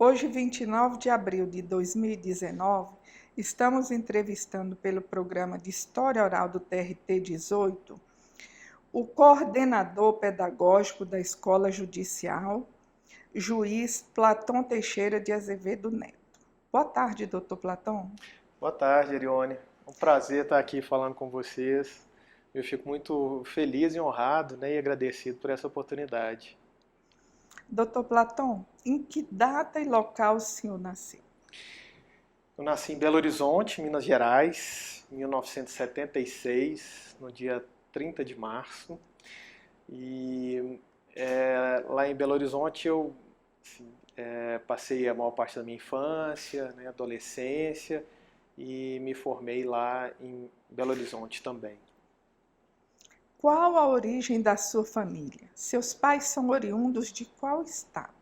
Hoje, 29 de abril de 2019, estamos entrevistando pelo programa de História Oral do TRT 18 o coordenador pedagógico da Escola Judicial, juiz Platão Teixeira de Azevedo Neto. Boa tarde, doutor Platão. Boa tarde, Erione. É um prazer estar aqui falando com vocês. Eu fico muito feliz e honrado, né, e agradecido por essa oportunidade. Doutor Platão, em que data e local o senhor nasceu? Eu nasci em Belo Horizonte, Minas Gerais, em 1976, no dia 30 de março. E lá em Belo Horizonte eu assim, passei a maior parte da minha infância, né, adolescência, e me formei lá em Belo Horizonte também. Qual a origem da sua família? Seus pais são oriundos de qual estado?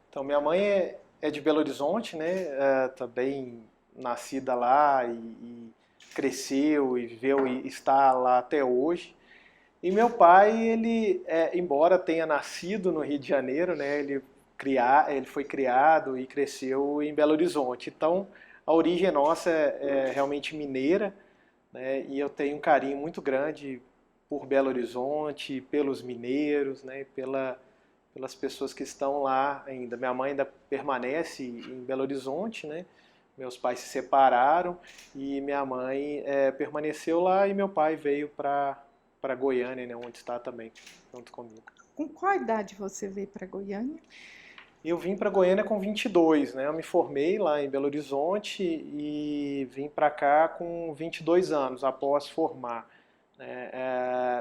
Então, minha mãe é de Belo Horizonte, né? Também nascida lá e cresceu e viveu e está lá até hoje. E meu pai, embora tenha nascido no Rio de Janeiro, né? Ele foi criado e cresceu em Belo Horizonte. Então, a origem nossa é realmente mineira, né? E eu tenho um carinho muito grande por Belo Horizonte, pelos mineiros, né? Pelas pessoas que estão lá ainda. Minha mãe ainda permanece em Belo Horizonte, né? Meus pais se separaram e minha mãe permaneceu lá e meu pai veio para Goiânia, né? Onde está também, junto comigo. Com qual idade você veio para Goiânia? Eu vim para Goiânia com 22, né? Eu me formei lá em Belo Horizonte e vim para cá com 22 anos após formar.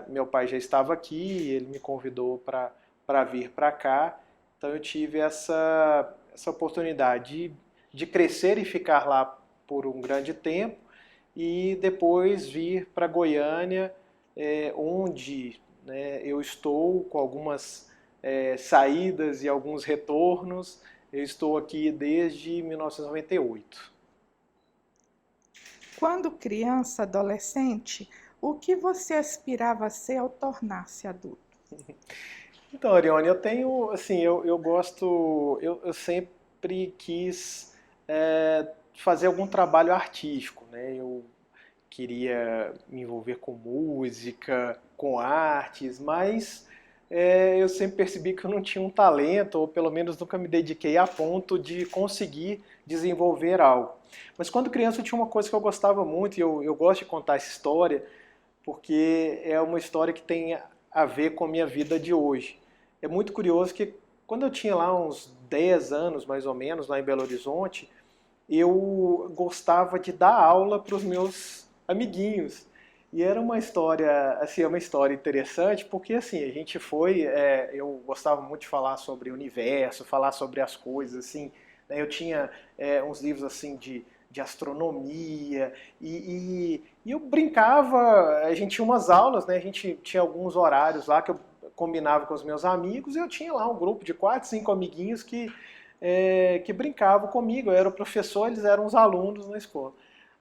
Meu pai já estava aqui, ele me convidou para vir para cá, então eu tive essa oportunidade de crescer e ficar lá por um grande tempo e depois vir para Goiânia, onde, né, eu estou com algumas saídas e alguns retornos. Eu estou aqui desde 1998. Quando criança, adolescente, o que você aspirava a ser ao tornar-se adulto? Então, Ariane, eu tenho, assim, eu gosto, eu sempre quis fazer algum trabalho artístico, né? Eu queria me envolver com música, com artes, mas eu sempre percebi que eu não tinha um talento, ou pelo menos nunca me dediquei a ponto de conseguir desenvolver algo. Mas quando criança eu tinha uma coisa que eu gostava muito, e eu gosto de contar essa história, porque é uma história que tem a ver com a minha vida de hoje. É muito curioso que quando eu tinha lá uns 10 anos, mais ou menos, lá em Belo Horizonte, eu gostava de dar aula para os meus amiguinhos. E era uma história, assim, é uma história interessante, porque assim, a gente foi, eu gostava muito de falar sobre o universo, falar sobre as coisas, assim, né? Eu tinha uns livros assim de astronomia e eu brincava, a gente tinha umas aulas, né? A gente tinha alguns horários lá que eu combinava com os meus amigos e eu tinha lá um grupo de 4, 5 amiguinhos que brincavam comigo. Eu era o professor, eles eram os alunos na escola.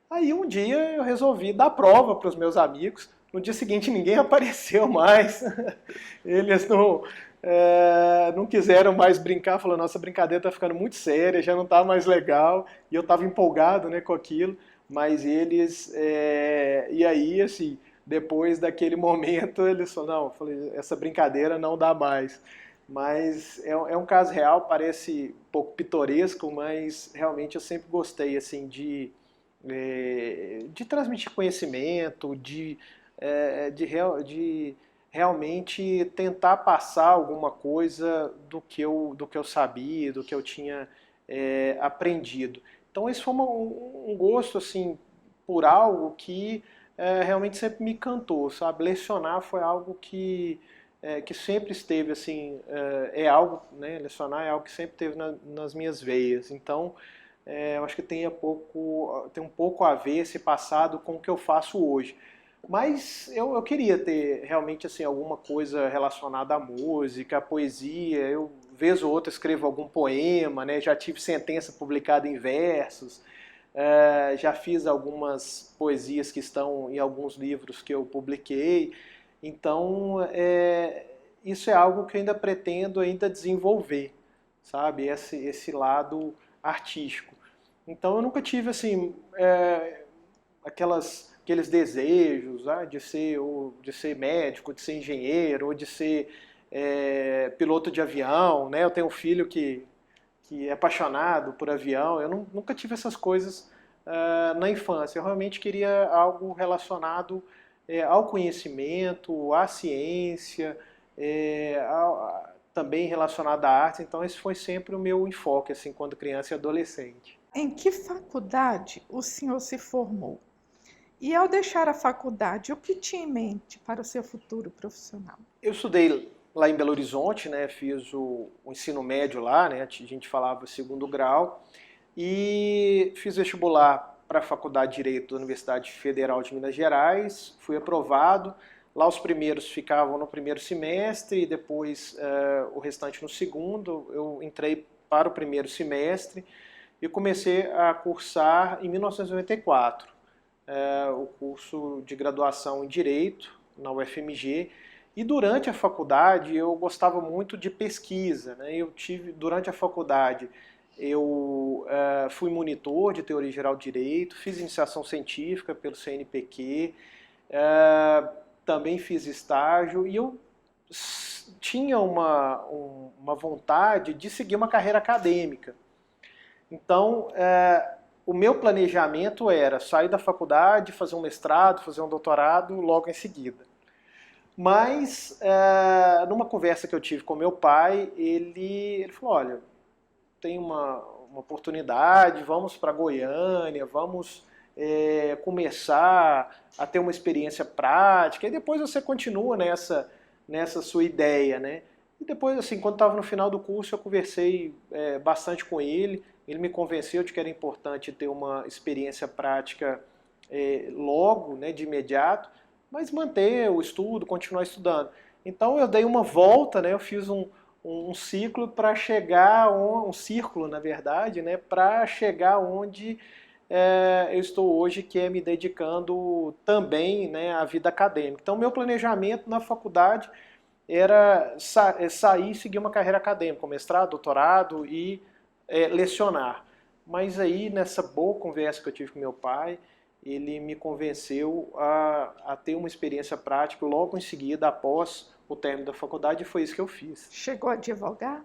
Aí um dia eu resolvi dar prova para os meus amigos. No dia seguinte ninguém apareceu mais. Eles não quiseram mais brincar, falou, nossa, a brincadeira está ficando muito séria, já não está mais legal. E eu estava empolgado, né, com aquilo. Mas eles... E aí, assim, depois daquele momento, eles falaram, não, eu falei, essa brincadeira não dá mais. Mas é um caso real, parece um pouco pitoresco, mas realmente eu sempre gostei, assim, de transmitir conhecimento, de realmente tentar passar alguma coisa do que eu sabia, do que eu tinha aprendido. Então esse foi um gosto assim por algo que realmente sempre me encantou, sabe? Lecionar foi algo que sempre esteve assim, algo, né? Lecionar é algo que sempre esteve nas minhas veias. Então eu acho que tem um pouco a ver esse passado com o que eu faço hoje. Mas eu queria ter realmente assim, alguma coisa relacionada à música, à poesia. Eu, vez ou outra, escrevo algum poema, né? Já tive sentença publicada em versos, já fiz algumas poesias que estão em alguns livros que eu publiquei. Então, isso é algo que eu ainda pretendo ainda desenvolver. sabe? Esse lado artístico. Então eu nunca tive assim aqueles desejos, de ser médico, de ser engenheiro, ou de ser piloto de avião, né? Eu tenho um filho que é apaixonado por avião. Eu nunca tive essas coisas na infância. Eu realmente queria algo relacionado ao conhecimento, à ciência, também relacionado à arte. Então esse foi sempre o meu enfoque, assim, quando criança e adolescente. Em que faculdade o senhor se formou? E ao deixar a faculdade, o que tinha em mente para o seu futuro profissional? Eu estudei lá em Belo Horizonte, né? Fiz o ensino médio lá, né? A gente falava segundo grau, e fiz vestibular para a Faculdade de Direito da Universidade Federal de Minas Gerais, fui aprovado. Lá os primeiros ficavam no primeiro semestre e depois o restante no segundo. Eu entrei para o primeiro semestre e comecei a cursar em 1994 o curso de graduação em Direito na UFMG. E durante a faculdade eu gostava muito de pesquisa, né? Durante a faculdade, eu fui monitor de Teoria Geral de Direito, fiz iniciação científica pelo CNPq, também fiz estágio, e eu tinha uma vontade de seguir uma carreira acadêmica. Então, o meu planejamento era sair da faculdade, fazer um mestrado, fazer um doutorado logo em seguida. Mas, numa conversa que eu tive com meu pai, ele falou, olha, tem uma oportunidade, vamos para Goiânia, vamos começar a ter uma experiência prática, e depois você continua nessa sua ideia, né? E depois, assim, quando estava no final do curso, eu conversei bastante com ele. Ele me convenceu de que era importante ter uma experiência prática logo, né, de imediato, mas manter o estudo, continuar estudando. Então eu dei uma volta, né, eu fiz um ciclo para chegar, um círculo, na verdade, né, para chegar onde eu estou hoje, que é me dedicando também, né, à vida acadêmica. Então meu planejamento na faculdade era sair e seguir uma carreira acadêmica, mestrado, doutorado e lecionar. Mas aí, nessa boa conversa que eu tive com meu pai, ele me convenceu a ter uma experiência prática logo em seguida, após o término da faculdade, e foi isso que eu fiz. Chegou a advogar?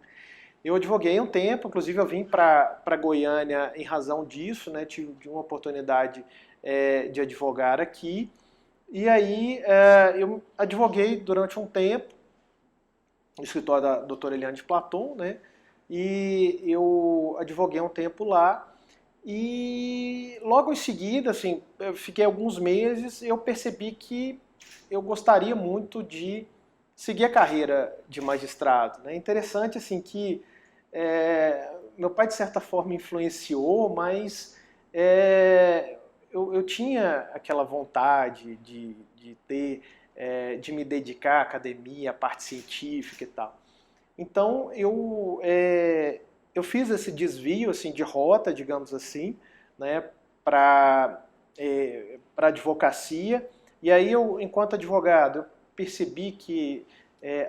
Eu advoguei um tempo, inclusive eu vim para Goiânia em razão disso, né? Tive uma oportunidade de advogar aqui, e aí eu advoguei durante um tempo no escritório da doutora Eliane de Platon, né? E eu advoguei um tempo lá, e logo em seguida, assim, eu fiquei alguns meses, eu percebi que eu gostaria muito de seguir a carreira de magistrado, né? Interessante, assim, que meu pai, de certa forma, influenciou, mas eu tinha aquela vontade de ter, de me dedicar à academia, à parte científica e tal. Então eu fiz esse desvio, assim, de rota, digamos assim, né, para para advocacia. E aí eu, enquanto advogado, eu percebi que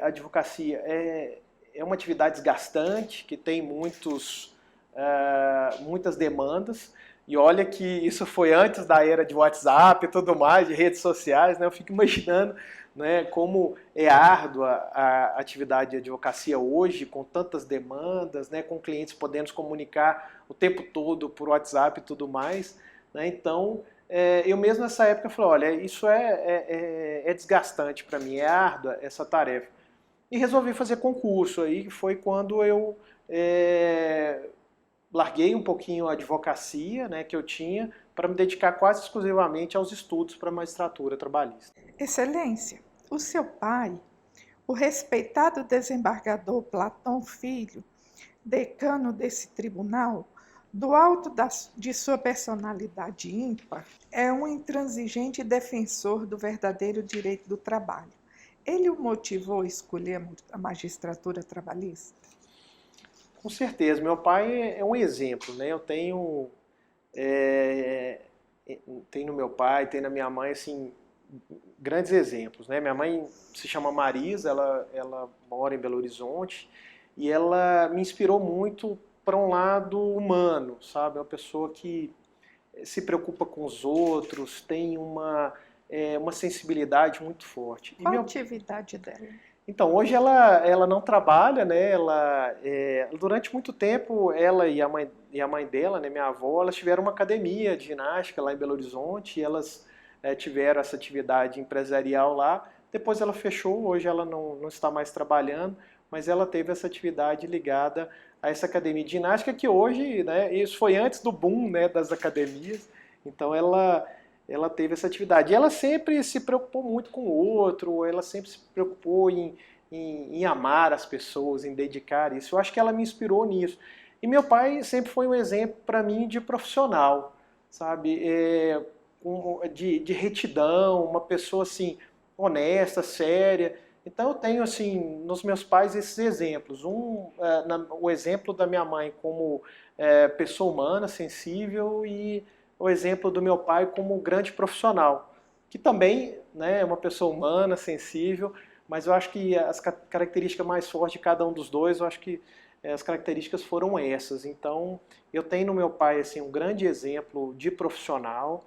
a advocacia é uma atividade desgastante, que tem muitas demandas. E olha que isso foi antes da era de WhatsApp e tudo mais, de redes sociais, né? Eu fico imaginando, né, como é árdua a atividade de advocacia hoje, com tantas demandas, né, com clientes podendo se comunicar o tempo todo por WhatsApp e tudo mais, né? Então, eu mesmo nessa época falei, olha, isso é desgastante para mim, é árdua essa tarefa. E resolvi fazer concurso, aí foi quando eu larguei um pouquinho a advocacia, né, que eu tinha, para me dedicar quase exclusivamente aos estudos para a magistratura trabalhista. Excelência, o seu pai, o respeitado desembargador Platão Filho, decano desse tribunal, do alto de sua personalidade ímpar, é um intransigente defensor do verdadeiro direito do trabalho. Ele o motivou a escolher a magistratura trabalhista? Com certeza, meu pai é um exemplo, né? Eu tenho no meu pai, tenho na minha mãe, assim, grandes exemplos, né? Minha mãe se chama Marisa, ela mora em Belo Horizonte, e ela me inspirou muito para um lado humano, sabe? É uma pessoa que se preocupa com os outros, tem uma sensibilidade muito forte. Qual a atividade dela? Então, hoje ela não trabalha, né? Durante muito tempo, ela e a mãe dela, né, minha avó, elas tiveram uma academia de ginástica lá em Belo Horizonte, e elas tiveram essa atividade empresarial lá. Depois ela fechou, hoje ela não está mais trabalhando, mas ela teve essa atividade ligada a essa academia de ginástica que hoje, né, isso foi antes do boom, né, das academias, então ela teve essa atividade. E ela sempre se preocupou muito com o outro, ela sempre se preocupou em amar as pessoas, em dedicar isso. Eu acho que ela me inspirou nisso. E meu pai sempre foi um exemplo para mim de profissional, sabe? De retidão, uma pessoa assim, honesta, séria. Então eu tenho assim nos meus pais esses exemplos. O exemplo da minha mãe como pessoa humana, sensível, e o exemplo do meu pai como grande profissional, que também, né, é uma pessoa humana, sensível, mas eu acho que as características mais fortes de cada um dos dois, eu acho que as características foram essas. Então eu tenho no meu pai assim um grande exemplo de profissional.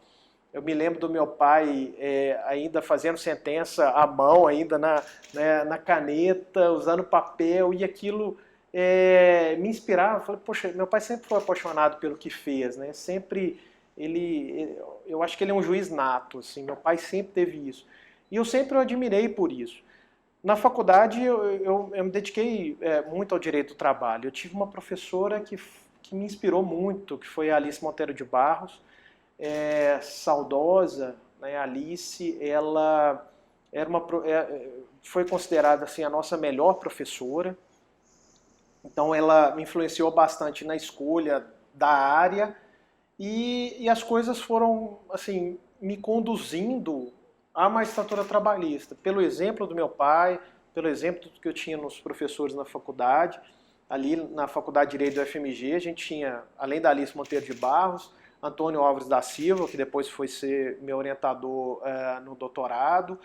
Eu me lembro do meu pai ainda fazendo sentença à mão, ainda na caneta, usando papel, e aquilo me inspirava. Eu falei, poxa, meu pai sempre foi apaixonado pelo que fez, né? Sempre eu acho que ele é um juiz nato, assim. Meu pai sempre teve isso. E eu sempre o admirei por isso. Na faculdade eu me dediquei muito ao direito do trabalho. Eu tive uma professora que me inspirou muito, que foi a Alice Monteiro de Barros, saudosa, né? A Alice, ela foi considerada assim a nossa melhor professora. Então ela me influenciou bastante na escolha da área e as coisas foram assim me conduzindo à magistratura trabalhista, pelo exemplo do meu pai, pelo exemplo que eu tinha nos professores na faculdade. Ali na Faculdade de Direito do FMG, a gente tinha, além da Alice Monteiro de Barros, Antônio Álvares da Silva, que depois foi ser meu orientador no doutorado.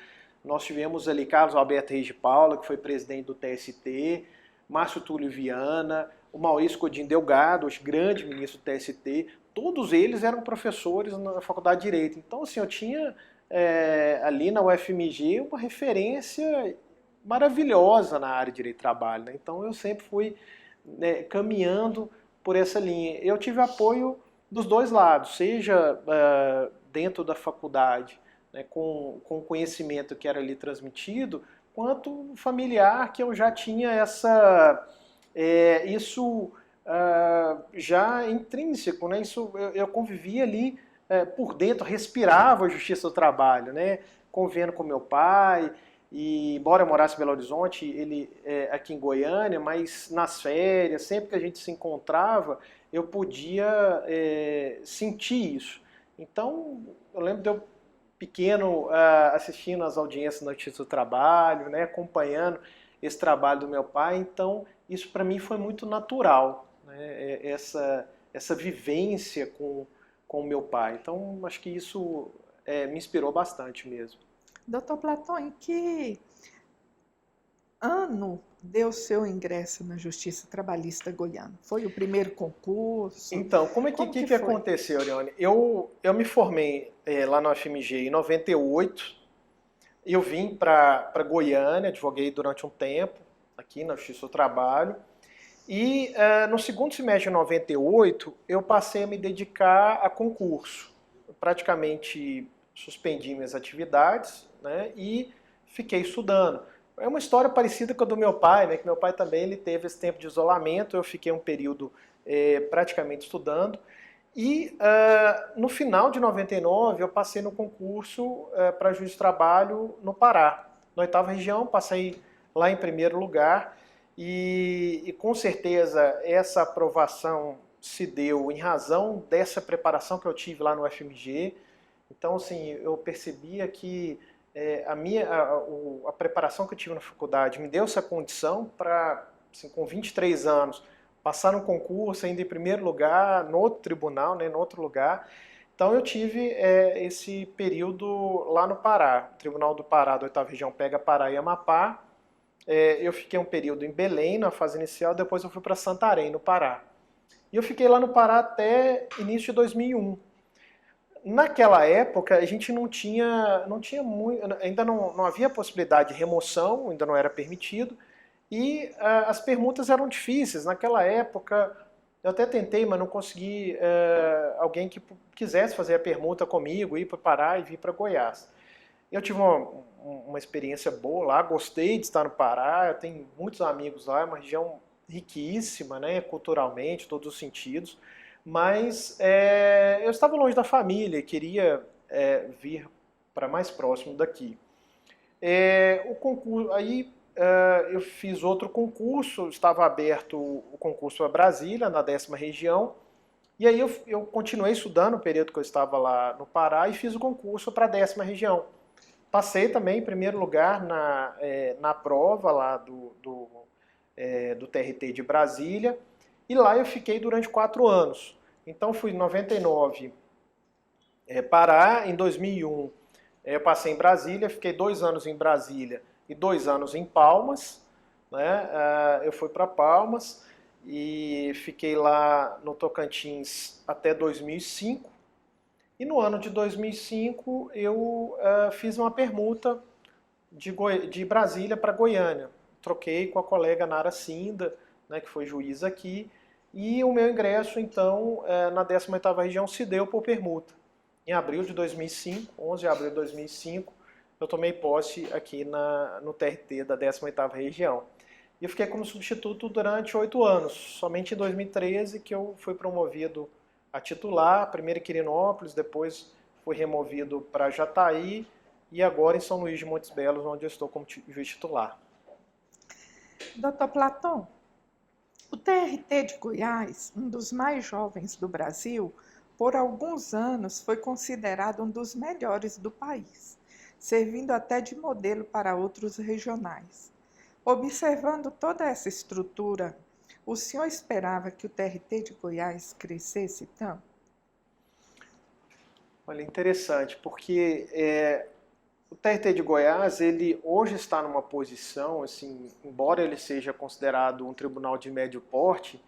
Nós tivemos ali Carlos Alberto Reis de Paula, que foi presidente do TST, Márcio Túlio Viana, o Maurício Godinho Delgado, os grandes ministros do TST. Todos eles eram professores na Faculdade de Direito. Então, assim, eu tinha ali na UFMG uma referência maravilhosa na área de Direito do Trabalho, né? Então, eu sempre fui caminhando por essa linha. Eu tive apoio dos dois lados, seja dentro da faculdade, né, com o conhecimento que era ali transmitido, quanto familiar, que eu já tinha isso já intrínseco, né? Isso eu convivia ali por dentro, respirava a justiça do trabalho, né? Convivendo com meu pai, e embora eu morasse em Belo Horizonte, ele aqui em Goiânia, mas nas férias, sempre que a gente se encontrava, eu podia sentir isso. Então, eu lembro de eu pequeno assistindo às audiências na Justiça do Trabalho, né, acompanhando esse trabalho do meu pai. Então, isso para mim foi muito natural, né, essa vivência com o meu pai. Então, acho que isso me inspirou bastante mesmo. Doutor Platão, em que ano deu seu ingresso na Justiça Trabalhista Goiana? Foi o primeiro concurso? Então, como que aconteceu, Orione? Eu me formei lá na UFMG em 98, e eu vim para Goiânia, advoguei durante um tempo aqui na Justiça do Trabalho, e no segundo semestre de 98 eu passei a me dedicar a concurso. Eu praticamente suspendi minhas atividades, né, e fiquei estudando. É uma história parecida com a do meu pai, né, que meu pai também ele teve esse tempo de isolamento, eu fiquei um período praticamente estudando. E no final de 99 eu passei no concurso para juiz de trabalho no Pará. Na 8ª região, passei lá em primeiro lugar e com certeza essa aprovação se deu em razão dessa preparação que eu tive lá no FMG. Então, assim, eu percebia que a preparação que eu tive na faculdade me deu essa condição para, assim, com 23 anos, passar no concurso ainda em primeiro lugar, no outro tribunal, né, no outro lugar. Então eu tive esse período lá no Pará. O Tribunal do Pará, da 8ª Região, pega Pará e Amapá. eu fiquei um período em Belém, na fase inicial, depois eu fui para Santarém, no Pará. E eu fiquei lá no Pará até início de 2001. Naquela época, a gente não tinha muito, ainda não havia possibilidade de remoção, ainda não era permitido, e as permutas eram difíceis. Naquela época, eu até tentei, mas não consegui alguém que quisesse fazer a permuta comigo, ir para o Pará e vir para Goiás. Eu tive uma experiência boa lá, gostei de estar no Pará, eu tenho muitos amigos lá, é uma região riquíssima, né, culturalmente, todos os sentidos, mas eu estava longe da família e queria vir para mais próximo daqui. O concurso, aí eu fiz outro concurso, estava aberto o concurso a Brasília, na 10ª região, e aí eu continuei estudando no período que eu estava lá no Pará e fiz o concurso para a 10ª região. Passei também em primeiro lugar na prova lá do TRT de Brasília, e lá eu fiquei durante 4 anos. Então fui em 99 Pará, em 2001 eu passei em Brasília, fiquei 2 anos em Brasília e 2 anos em Palmas, né? Eu fui para Palmas e fiquei lá no Tocantins até 2005. E no ano de 2005 eu fiz uma permuta de Brasília para Goiânia. Troquei com a colega Nara Cinda, né, que foi juiz aqui, e o meu ingresso, então, na 18ª região se deu por permuta. Em abril de 2005, 11 de abril de 2005, eu tomei posse aqui no TRT da 18ª região. E eu fiquei como substituto durante 8 anos, somente em 2013 que eu fui promovido a titular, primeiro em Quirinópolis, depois fui removido para Jataí e agora em São Luís de Montes Belos, onde eu estou como juiz titular. Doutor Platão, o TRT de Goiás, um dos mais jovens do Brasil, por alguns anos foi considerado um dos melhores do país, servindo até de modelo para outros regionais. Observando toda essa estrutura, o senhor esperava que o TRT de Goiás crescesse tanto? Olha, interessante, porque o TRT de Goiás, ele hoje está numa posição, assim, embora ele seja considerado um tribunal de médio porte,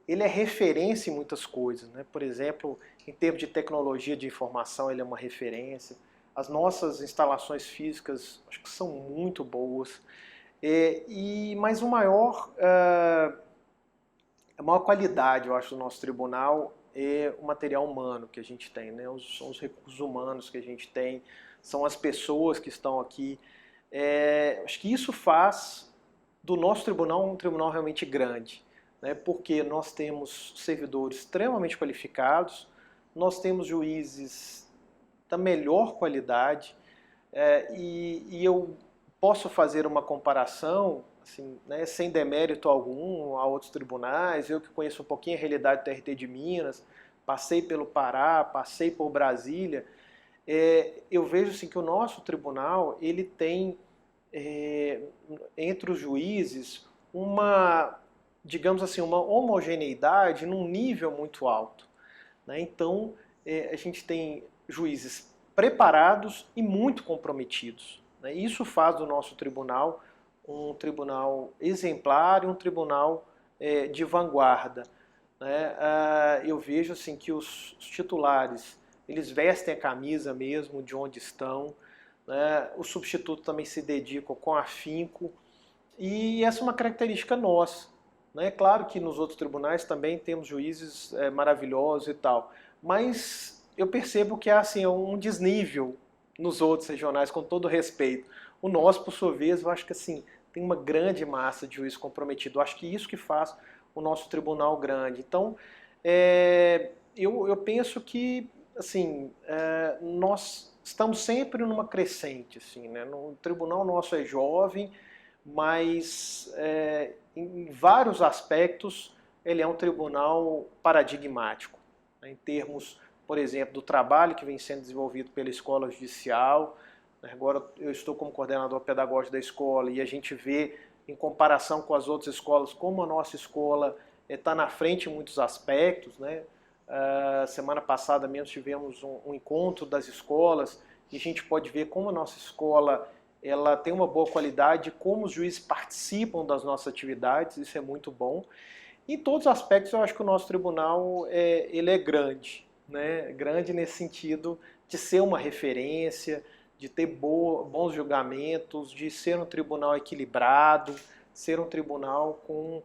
ele é referência em muitas coisas, né? Por exemplo, em termos de tecnologia de informação, ele é uma referência. As nossas instalações físicas, acho que são muito boas. Mas a maior qualidade, eu acho, do nosso tribunal é o material humano que a gente tem, né? São os recursos humanos que a gente tem, são as pessoas que estão aqui. Acho que isso faz do nosso tribunal um tribunal realmente grande, né? Porque nós temos servidores extremamente qualificados, nós temos juízes da melhor qualidade, e eu posso fazer uma comparação, assim, né, sem demérito algum a outros tribunais. Eu que conheço um pouquinho a realidade do TRT de Minas, passei pelo Pará, passei por Brasília, eu vejo assim, que o nosso tribunal ele tem entre os juízes digamos assim, uma homogeneidade num nível muito alto, né? Então a gente tem juízes preparados e muito comprometidos, né? Isso faz do nosso tribunal um tribunal exemplar e um tribunal de vanguarda, né? Eu vejo assim que os titulares eles vestem a camisa mesmo de onde estão, né? Os substitutos também se dedicam com afinco, e essa é uma característica nossa, né? Claro que nos outros tribunais também temos juízes maravilhosos e tal, mas eu percebo que há assim, um desnível nos outros regionais, com todo respeito. O nosso, por sua vez, eu acho que assim, tem uma grande massa de juízes comprometidos. Eu acho que isso que faz o nosso tribunal grande. Então, eu penso que assim, nós estamos sempre numa crescente. Assim, né? O tribunal nosso é jovem, mas em vários aspectos ele é um tribunal paradigmático, né? Em termos, por exemplo, do trabalho que vem sendo desenvolvido pela escola judicial. Agora eu estou como coordenador pedagógico da escola e a gente vê, em comparação com as outras escolas, como a nossa escola está na frente em muitos aspectos, né? Semana passada mesmo tivemos um encontro das escolas e a gente pode ver como a nossa escola ela tem uma boa qualidade, como os juízes participam das nossas atividades, isso é muito bom. Em todos os aspectos, eu acho que o nosso tribunal ele é grande, né? Grande nesse sentido de ser uma referência, de ter bons julgamentos, de ser um tribunal equilibrado, ser um tribunal com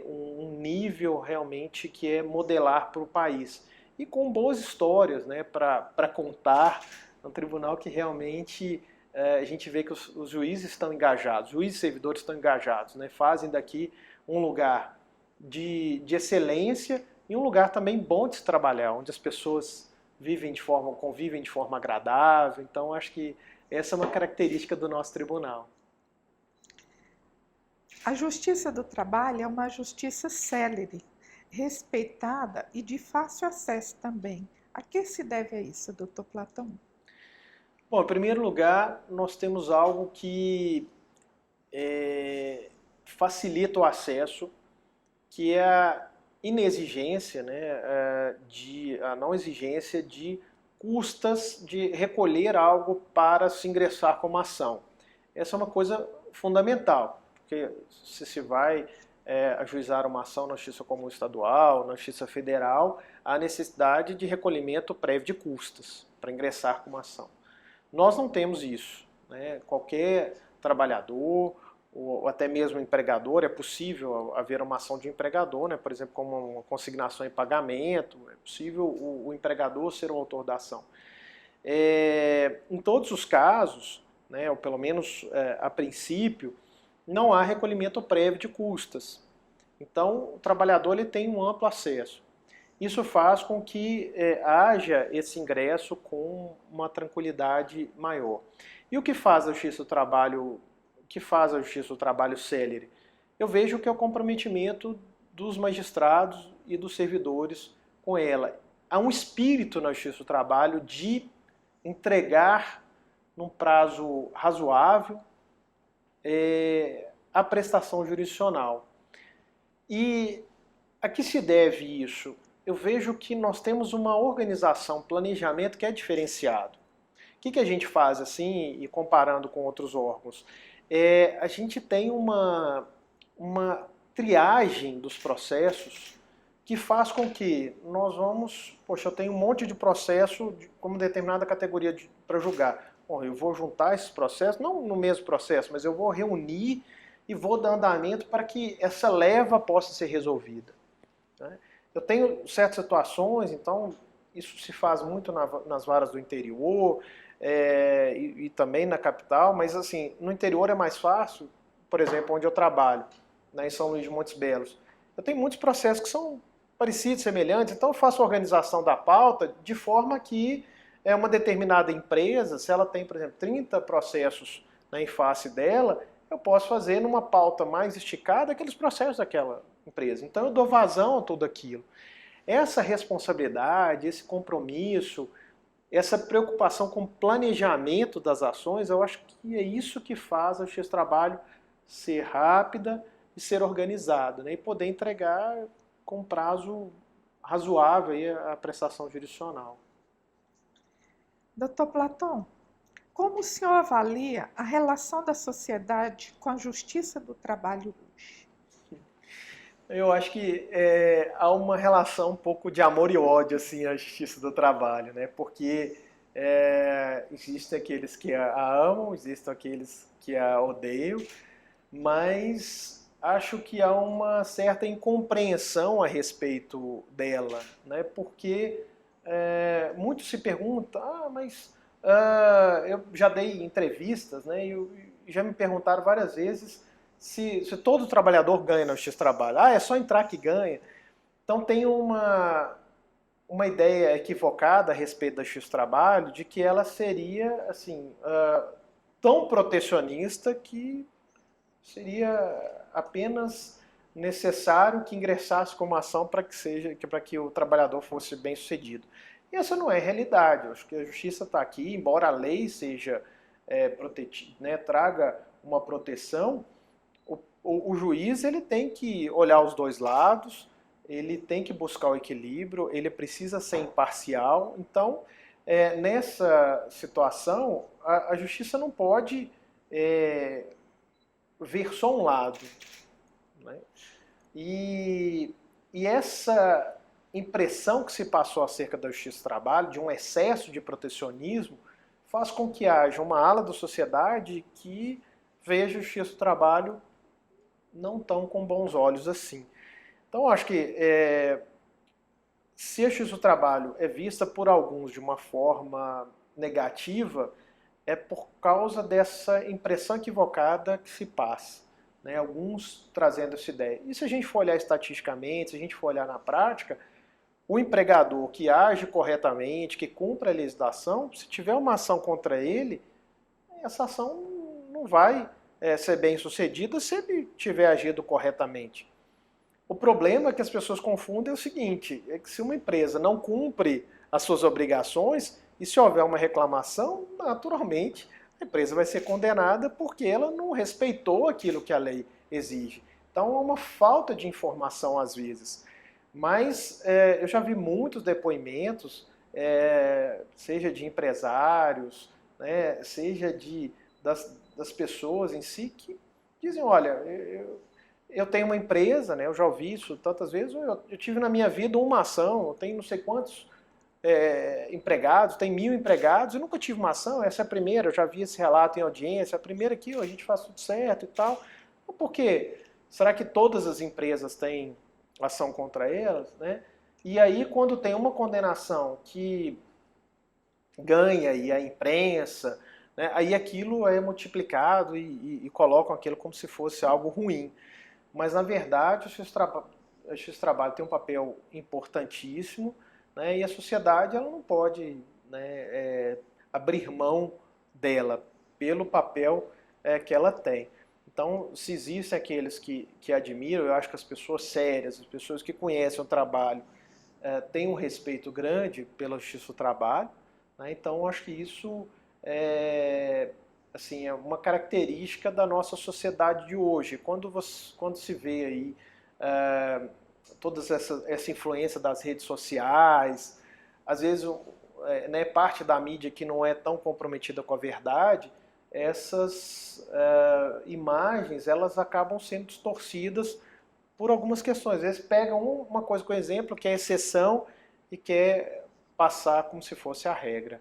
um nível realmente que é modelar para o país. E com boas histórias, né, para contar, um tribunal que realmente a gente vê que os juízes estão engajados, juízes e servidores estão engajados, né, fazem daqui um lugar de excelência e um lugar também bom de se trabalhar, onde as pessoas convivem de forma agradável. Então, acho que essa é uma característica do nosso tribunal. A justiça do trabalho é uma justiça célere, respeitada e de fácil acesso também. A que se deve isso, doutor Platão? Bom, em primeiro lugar, nós temos algo que facilita o acesso, que é a inexigência, né, a não exigência de custas de recolher algo para se ingressar como ação. Essa é uma coisa fundamental, porque se vai ajuizar uma ação na Justiça Comum Estadual, na Justiça Federal, há necessidade de recolhimento prévio de custas para ingressar com uma ação. Nós não temos isso, né? Qualquer trabalhador ou até mesmo empregador, é possível haver uma ação de empregador, né? Por exemplo, como uma consignação em pagamento, é possível o empregador ser o autor da ação. Em todos os casos, né, ou pelo menos a princípio, não há recolhimento prévio de custas. Então, o trabalhador ele tem um amplo acesso. Isso faz com que haja esse ingresso com uma tranquilidade maior. E o que faz a Justiça do Trabalho, célere? Eu vejo que é o comprometimento dos magistrados e dos servidores com ela. Há um espírito na Justiça do Trabalho de entregar num prazo razoável a prestação jurisdicional. E a que se deve isso? Eu vejo que nós temos uma organização, planejamento que é diferenciado. O que a gente faz assim, e comparando com outros órgãos? A gente tem uma triagem dos processos que faz com que nós vamos... Poxa, eu tenho um monte de processo como determinada categoria para julgar. Bom, eu vou juntar esses processos, não no mesmo processo, mas eu vou reunir e vou dar andamento para que essa leva possa ser resolvida, né? Eu tenho certas situações, então isso se faz muito nas varas do interior e também na capital, mas assim, no interior é mais fácil, por exemplo, onde eu trabalho, né, em São Luís de Montes Belos. Eu tenho muitos processos que são parecidos, semelhantes, então eu faço a organização da pauta de forma que uma determinada empresa, se ela tem, por exemplo, 30 processos em face dela, eu posso fazer numa pauta mais esticada aqueles processos daquela empresa. Então eu dou vazão a tudo aquilo. Essa responsabilidade, esse compromisso, essa preocupação com o planejamento das ações, eu acho que é isso que faz a Justiça do Trabalho ser rápida e ser organizada, né? E poder entregar com prazo razoável aí a prestação jurisdicional. Doutor Platão, como o senhor avalia a relação da sociedade com a justiça do trabalho hoje? Eu acho que há uma relação um pouco de amor e ódio assim, à justiça do trabalho, né? Porque existem aqueles que a amam, existem aqueles que a odeiam, mas acho que há uma certa incompreensão a respeito dela, né? Porque muito se pergunta, mas eu já dei entrevistas, né? E já me perguntaram várias vezes se todo trabalhador ganha na Justiça do Trabalho. É só entrar que ganha. Então tem uma ideia equivocada a respeito da Justiça do Trabalho de que ela seria assim tão protecionista que seria apenas necessário que ingressasse como ação para que o trabalhador fosse bem sucedido. E essa não é a realidade. Eu acho que a justiça está aqui, embora a lei seja né, traga uma proteção, o juiz ele tem que olhar os dois lados, ele tem que buscar o equilíbrio, ele precisa ser imparcial. Então, nessa situação, a justiça não pode ver só um lado, né? E essa impressão que se passou acerca da justiça do trabalho, de um excesso de protecionismo, faz com que haja uma ala da sociedade que veja a justiça do trabalho não tão com bons olhos assim. Então, eu acho que se a justiça do trabalho é vista por alguns de uma forma negativa, é por causa dessa impressão equivocada que se passa, né? Alguns trazendo essa ideia. E se a gente for olhar estatisticamente, se a gente for olhar na prática, o empregador que age corretamente, que cumpre a legislação, se tiver uma ação contra ele, essa ação não vai ser bem sucedida se ele tiver agido corretamente. O problema que as pessoas confundem é o seguinte, é que se uma empresa não cumpre as suas obrigações, e se houver uma reclamação, naturalmente a empresa vai ser condenada porque ela não respeitou aquilo que a lei exige. Então é uma falta de informação às vezes. Mas eu já vi muitos depoimentos, seja de empresários, né, seja das pessoas em si, que dizem, olha, eu tenho uma empresa, né, eu já ouvi isso tantas vezes, eu tive na minha vida uma ação, eu tenho não sei quantos empregados, tem 1000 empregados, eu nunca tive uma ação, essa é a primeira, eu já vi esse relato em audiência, a primeira aqui, a gente faz tudo certo e tal. Por quê? Será que todas as empresas têm ação contra elas, né? E aí, quando tem uma condenação que ganha e a imprensa, né, aí aquilo é multiplicado e colocam aquilo como se fosse algo ruim. Mas, na verdade, o justiça do trabalho tem um papel importantíssimo, né, e a sociedade ela não pode, né, abrir mão dela pelo papel que ela tem. Então, se existem aqueles que admiram, eu acho que as pessoas sérias, as pessoas que conhecem o trabalho, têm um respeito grande pela justiça do trabalho, né? Então, eu acho que isso é uma característica da nossa sociedade de hoje. Quando se vê aí toda essa influência das redes sociais, às vezes né, parte da mídia que não é tão comprometida com a verdade, essas imagens elas acabam sendo distorcidas por algumas questões. Às vezes pegam uma coisa com exemplo que é exceção e quer passar como se fosse a regra.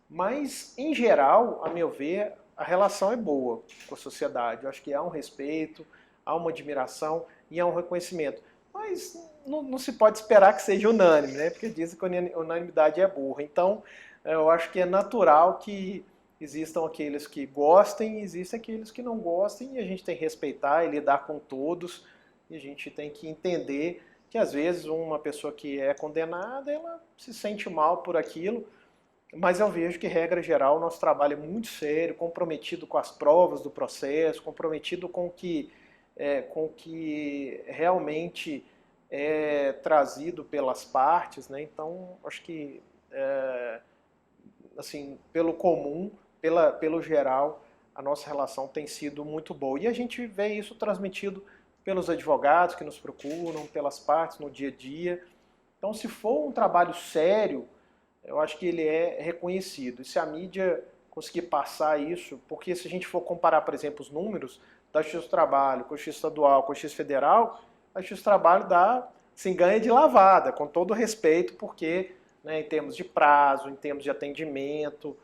Mas, em geral, a meu ver, a relação é boa com a sociedade. Eu acho que há um respeito, há uma admiração e há um reconhecimento. Mas não se pode esperar que seja unânime, né? Porque dizem que a unanimidade é burra. Então, eu acho que é natural que existam aqueles que gostem e existem aqueles que não gostem, e a gente tem que respeitar e lidar com todos, e a gente tem que entender que às vezes uma pessoa que é condenada, ela se sente mal por aquilo, mas eu vejo que, regra geral, o nosso trabalho é muito sério, comprometido com as provas do processo, comprometido com o que realmente é trazido pelas partes, né? Então, acho que, assim, pelo comum, pelo geral, a nossa relação tem sido muito boa. E a gente vê isso transmitido pelos advogados que nos procuram, pelas partes no dia a dia. Então, se for um trabalho sério, eu acho que ele é reconhecido. E se a mídia conseguir passar isso, porque se a gente for comparar, por exemplo, os números da Justiça do Trabalho com a Justiça Estadual, com a Justiça Federal, a Justiça do Trabalho ganha de lavada, com todo respeito, porque, né, em termos de prazo, em termos de atendimento,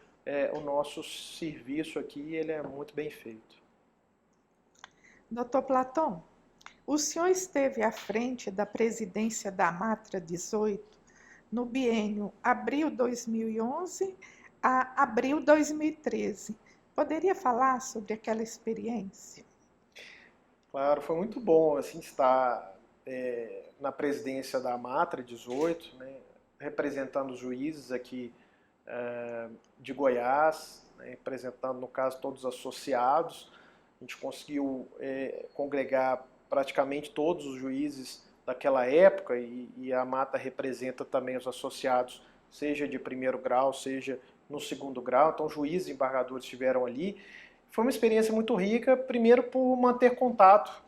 o nosso serviço aqui ele é muito bem feito. Doutor Platão, o senhor esteve à frente da presidência da Matra 18 no biênio abril 2011 a abril 2013. Poderia falar sobre aquela experiência? Claro, foi muito bom assim, estar na presidência da Matra 18, né, representando os juízes aqui de Goiás, né, representando, no caso, todos os associados. A gente conseguiu congregar praticamente todos os juízes daquela época e a Mata representa também os associados, seja de primeiro grau, seja no segundo grau. Então, juízes e embargadores estiveram ali. Foi uma experiência muito rica, primeiro por manter contato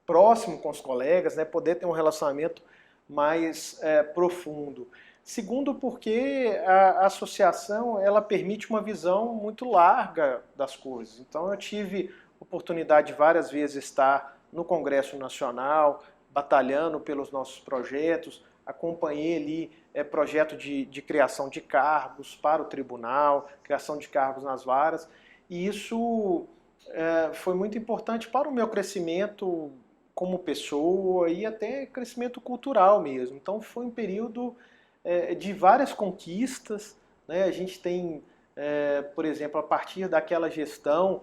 próximo com os colegas, né, poder ter um relacionamento mais profundo. Segundo, porque a associação ela permite uma visão muito larga das coisas. Então eu tive oportunidade de várias vezes estar no Congresso Nacional, batalhando pelos nossos projetos, acompanhei ali projeto de criação de cargos para o tribunal, criação de cargos nas varas, e isso foi muito importante para o meu crescimento como pessoa e até crescimento cultural mesmo. Então foi um período de várias conquistas, né? A gente tem, por exemplo, a partir daquela gestão,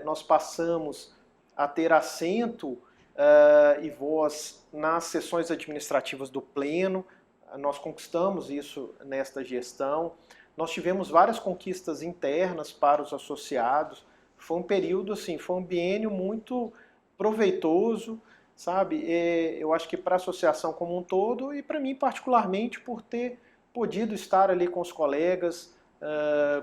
nós passamos a ter assento e voz nas sessões administrativas do Pleno, nós conquistamos isso nesta gestão, nós tivemos várias conquistas internas para os associados, foi um período, assim, foi um biênio muito proveitoso, sabe? Eu acho que para a associação como um todo e para mim particularmente por ter podido estar ali com os colegas,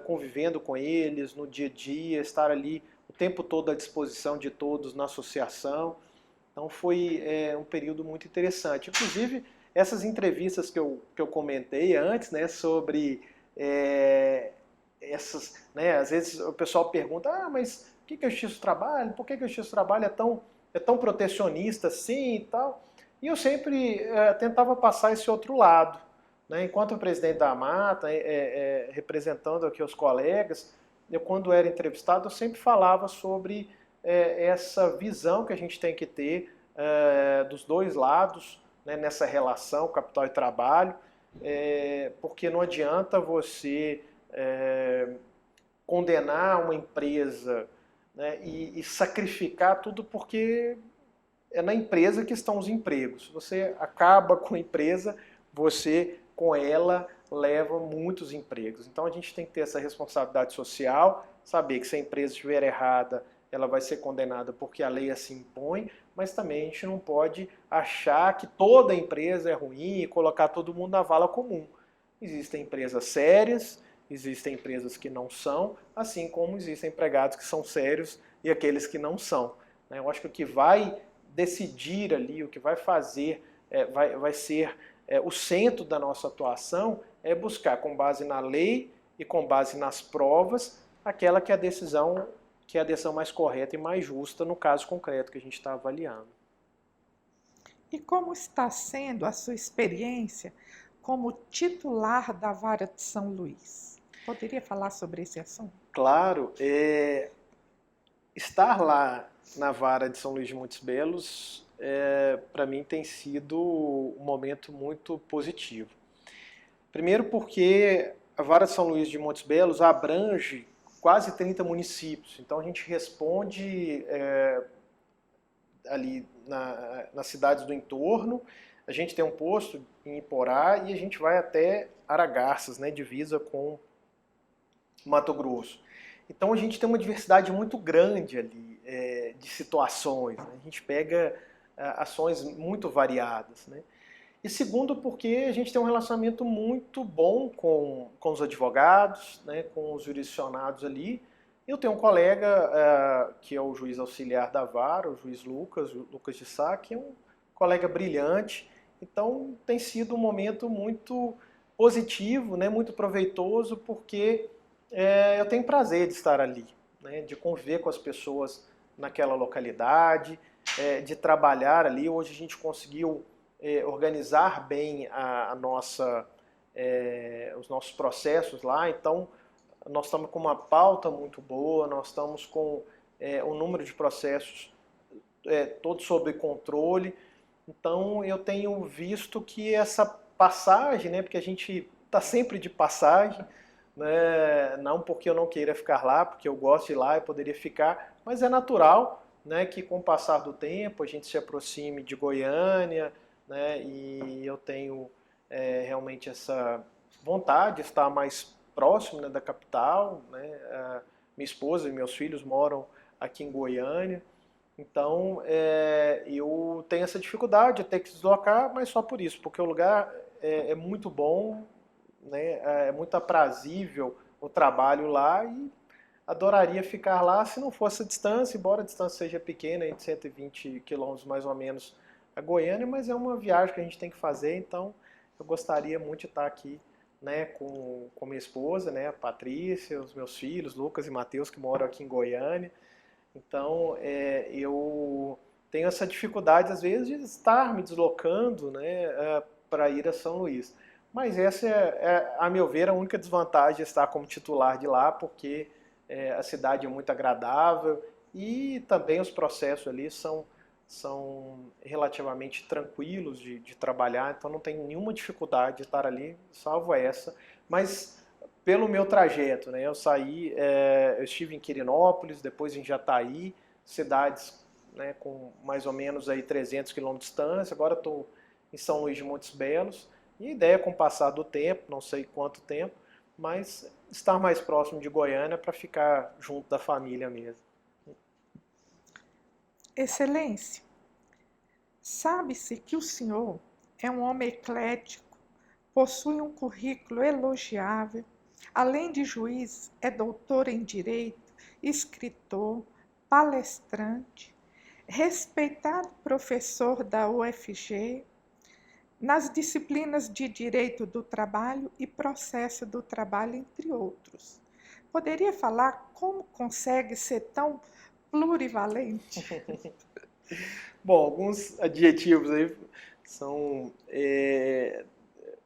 convivendo com eles no dia a dia, estar ali o tempo todo à disposição de todos na associação. Então foi um período muito interessante. Inclusive, essas entrevistas que eu comentei antes, né, sobre essas, né, às vezes o pessoal pergunta, mas o que a Justiça do Trabalho? Por que a Justiça do Trabalho é tão protecionista assim e tal? E eu sempre tentava passar esse outro lado. Né? Enquanto o presidente da Mata, representando aqui os colegas, eu quando era entrevistado, eu sempre falava sobre essa visão que a gente tem que ter dos dois lados, né, nessa relação capital e trabalho, porque não adianta você condenar uma empresa, né, e sacrificar tudo porque é na empresa que estão os empregos. Se você acaba com a empresa, você com ela leva muitos empregos. Então a gente tem que ter essa responsabilidade social, saber que se a empresa estiver errada, ela vai ser condenada porque a lei assim impõe, mas também a gente não pode achar que toda empresa é ruim e colocar todo mundo na vala comum. Existem empresas sérias, existem empresas que não são, assim como existem empregados que são sérios e aqueles que não são. Eu acho que o que vai decidir ali, o que vai fazer, vai ser o centro da nossa atuação é buscar, com base na lei e com base nas provas, aquela que é a decisão mais correta e mais justa no caso concreto que a gente está avaliando. E como está sendo a sua experiência como titular da Vara de São Luís? Poderia falar sobre esse assunto? Claro, estar lá na Vara de São Luís de Montes Belos, para mim tem sido um momento muito positivo. Primeiro porque a Vara de São Luís de Montes Belos abrange quase 30 municípios, então a gente responde ali nas cidades do entorno, a gente tem um posto em Iporá e a gente vai até Aragarças, né, divisa com Mato Grosso. Então a gente tem uma diversidade muito grande ali de situações, né? A gente pega ações muito variadas, né? E segundo, porque a gente tem um relacionamento muito bom com os advogados, né, com os jurisdicionados ali. Eu tenho um colega que é o juiz auxiliar da Vara, o juiz Lucas de Sá, que é um colega brilhante. Então tem sido um momento muito positivo, né, muito proveitoso, porque eu tenho prazer de estar ali, né, de conviver com as pessoas naquela localidade, de trabalhar ali. Hoje a gente conseguiu organizar bem os nossos processos lá, então nós estamos com uma pauta muito boa, nós estamos com um número de processos todos sob controle. Então eu tenho visto que essa passagem, né, porque a gente está sempre de passagem, né, não porque eu não queira ficar lá, porque eu gosto de ir lá, eu poderia ficar, mas é natural, né, que com o passar do tempo a gente se aproxime de Goiânia, né, e eu tenho realmente essa vontade de estar mais próximo, né, da capital, né, minha esposa e meus filhos moram aqui em Goiânia, então eu tenho essa dificuldade de ter que deslocar, mas só por isso, porque o lugar é muito bom, né, é muito aprazível o trabalho lá e adoraria ficar lá se não fosse a distância, embora a distância seja pequena, de 120 quilômetros mais ou menos a Goiânia, mas é uma viagem que a gente tem que fazer, então eu gostaria muito de estar aqui, né, com minha esposa, né, a Patrícia, os meus filhos, Lucas e Matheus, que moram aqui em Goiânia. Então, eu tenho essa dificuldade, às vezes, de estar me deslocando, né, para ir a São Luís. Mas essa a meu ver, a única desvantagem de estar como titular de lá, porque a cidade é muito agradável e também os processos ali são relativamente tranquilos de trabalhar, então não tem nenhuma dificuldade de estar ali, salvo essa. Mas pelo meu trajeto, né, eu saí, eu estive em Quirinópolis, depois em Jataí, cidades, né, com mais ou menos aí 300 quilômetros de distância, agora estou em São Luís de Montes Belos, e a ideia é com o passar do tempo, não sei quanto tempo, mas estar mais próximo de Goiânia para ficar junto da família mesmo. Excelência, sabe-se que o senhor é um homem eclético, possui um currículo elogiável, além de juiz, é doutor em direito, escritor, palestrante, respeitado professor da UFG, nas disciplinas de Direito do Trabalho e Processo do Trabalho, entre outros. Poderia falar como consegue ser tão plurivalente? Bom, alguns adjetivos aí são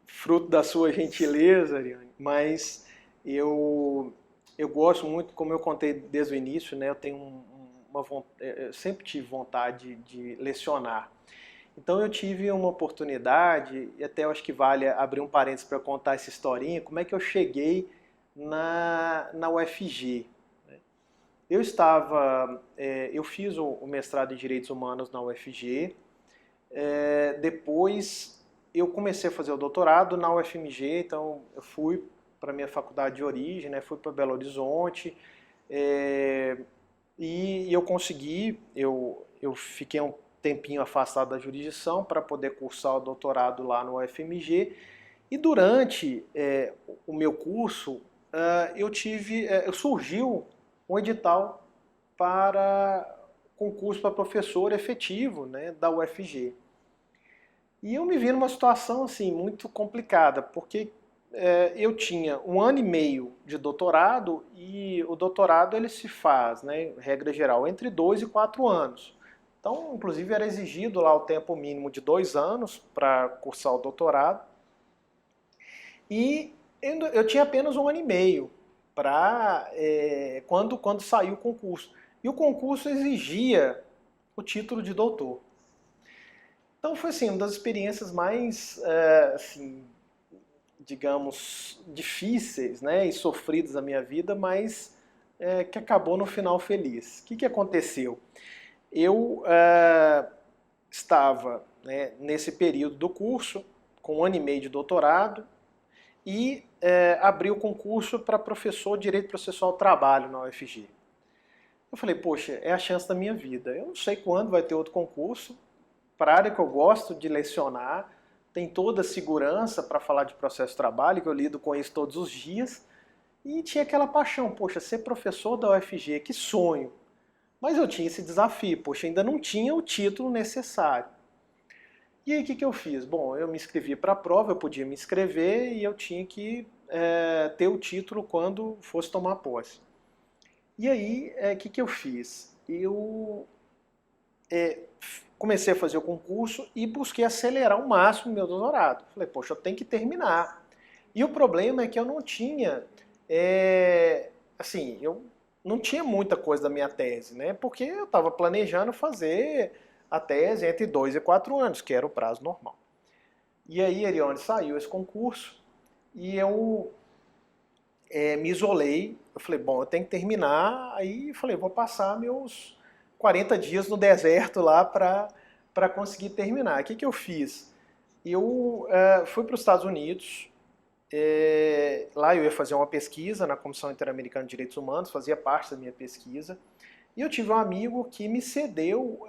fruto da sua gentileza, Ariane, mas eu gosto muito, como eu contei desde o início, né, eu tenho eu sempre tive vontade de lecionar. Então eu tive uma oportunidade, e até eu acho que vale abrir um parênteses para contar essa historinha, como é que eu cheguei na UFG. Eu fiz o mestrado em Direitos Humanos na UFG, depois eu comecei a fazer o doutorado na UFMG, então eu fui para a minha faculdade de origem, né, fui para Belo Horizonte, e eu fiquei um tempinho afastado da jurisdição para poder cursar o doutorado lá no UFMG, e durante o meu curso surgiu um edital para concurso para professor efetivo, né, da UFG. E eu me vi numa situação assim muito complicada, porque eu tinha 1 ano e meio de doutorado e o doutorado ele se faz, né, regra geral, entre 2 e 4 anos. Então, inclusive, era exigido lá o tempo mínimo de 2 anos para cursar o doutorado. E eu tinha apenas 1 ano e meio quando saiu o concurso. E o concurso exigia o título de doutor. Então foi assim, uma das experiências mais, assim, digamos, difíceis, né, e sofridas da minha vida, mas que acabou no final feliz. O que aconteceu? Eu estava, né, nesse período do curso, com 1 ano e meio de doutorado, e abri o concurso para professor de Direito Processual do Trabalho na UFG. Eu falei, poxa, é a chance da minha vida. Eu não sei quando vai ter outro concurso, para a área que eu gosto de lecionar, tem toda a segurança para falar de processo de trabalho, que eu lido com isso todos os dias, e tinha aquela paixão, poxa, ser professor da UFG, que sonho. Mas eu tinha esse desafio, poxa, ainda não tinha o título necessário. E aí o que eu fiz? Bom, eu me inscrevi para a prova, eu podia me inscrever e eu tinha que ter o título quando fosse tomar posse. E aí, o que eu fiz? Eu comecei a fazer o concurso e busquei acelerar ao máximo o meu doutorado. Falei, poxa, eu tenho que terminar. E o problema é que eu não tinha, assim, eu não tinha muita coisa da minha tese, né? Porque eu estava planejando fazer a tese entre 2 e 4 anos, que era o prazo normal. E aí, Ariane, saiu esse concurso e eu me isolei. Eu falei, bom, eu tenho que terminar. Aí falei, vou passar meus 40 dias no deserto lá para conseguir terminar. O que eu fiz? Eu fui para os Estados Unidos. Lá eu ia fazer uma pesquisa na Comissão Interamericana de Direitos Humanos, fazia parte da minha pesquisa. E eu tive um amigo que me cedeu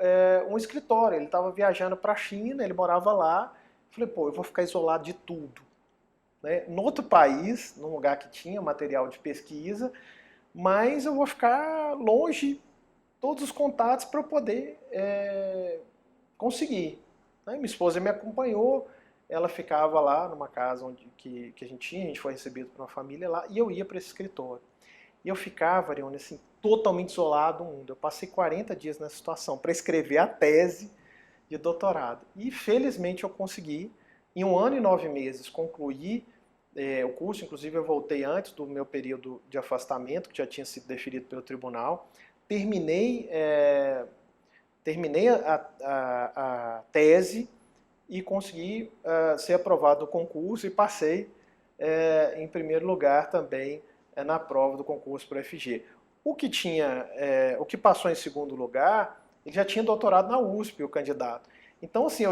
um escritório. Ele estava viajando para a China, ele morava lá. Falei, pô, eu vou ficar isolado de tudo, né? No outro país, num lugar que tinha material de pesquisa, mas eu vou ficar longe todos os contatos para eu poder conseguir. Né? Minha esposa me acompanhou, ela ficava lá numa casa que a gente foi recebido por uma família lá, e eu ia para esse escritório. E eu ficava, Ariane, assim, totalmente isolado do mundo. Eu passei 40 dias nessa situação para escrever a tese de doutorado. E felizmente eu consegui, em 1 ano e 9 meses, concluir o curso. Inclusive eu voltei antes do meu período de afastamento, que já tinha sido deferido pelo tribunal. Terminei a tese e consegui ser aprovado no concurso e passei em primeiro lugar também na prova do concurso para o FG. O que passou em segundo lugar, ele já tinha doutorado na USP, o candidato. Então, assim,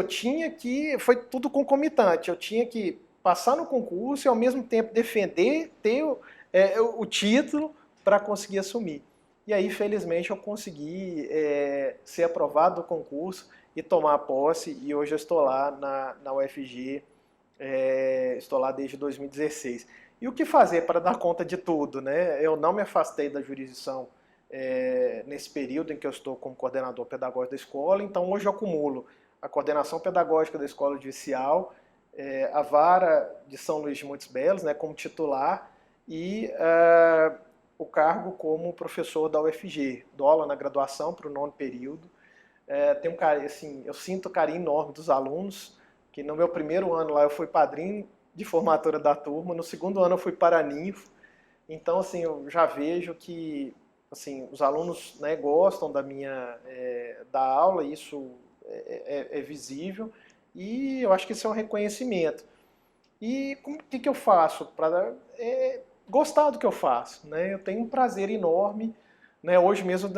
foi tudo concomitante, eu tinha que passar no concurso e ao mesmo tempo defender, ter o título para conseguir assumir. E aí, felizmente, eu consegui ser aprovado no concurso e tomar posse, e hoje eu estou lá na UFG, estou lá desde 2016. E o que fazer para dar conta de tudo, né? Eu não me afastei da jurisdição nesse período em que eu estou como coordenador pedagógico da escola, então hoje eu acumulo a coordenação pedagógica da escola judicial, a vara de São Luís de Montes Belos, né, como titular, e o cargo como professor da UFG. Dou aula na graduação para o 9º período. Eu sinto carinho enorme dos alunos, que no meu primeiro ano lá eu fui padrinho de formatura da turma, no segundo ano eu fui paraninfo. Então, assim, eu já vejo que assim, os alunos, né, gostam da aula, isso é visível, e eu acho que isso é um reconhecimento. E o que eu faço para gostar do que eu faço, né? Eu tenho um prazer enorme, né? Hoje mesmo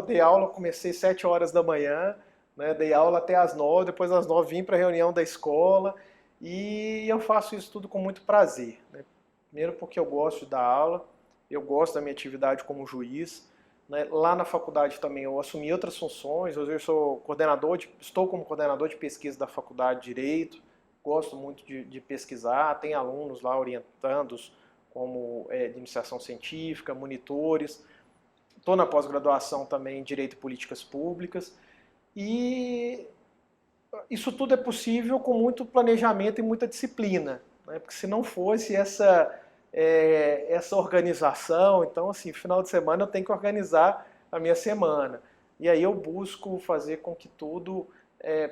dei aula, comecei 7 horas da manhã, né? Dei aula até às 9, depois às 9 vim para a reunião da escola, e eu faço isso tudo com muito prazer, né? Primeiro porque eu gosto da aula, eu gosto da minha atividade como juiz, né? Lá na faculdade também eu assumi outras funções, hoje eu estou como coordenador de pesquisa da faculdade de Direito, gosto muito de pesquisar, tem alunos lá orientandos como de iniciação científica, monitores, estou na pós-graduação também em Direito e Políticas Públicas, e isso tudo é possível com muito planejamento e muita disciplina, né? Porque se não fosse essa organização, então assim, final de semana eu tenho que organizar a minha semana, e aí eu busco fazer com que tudo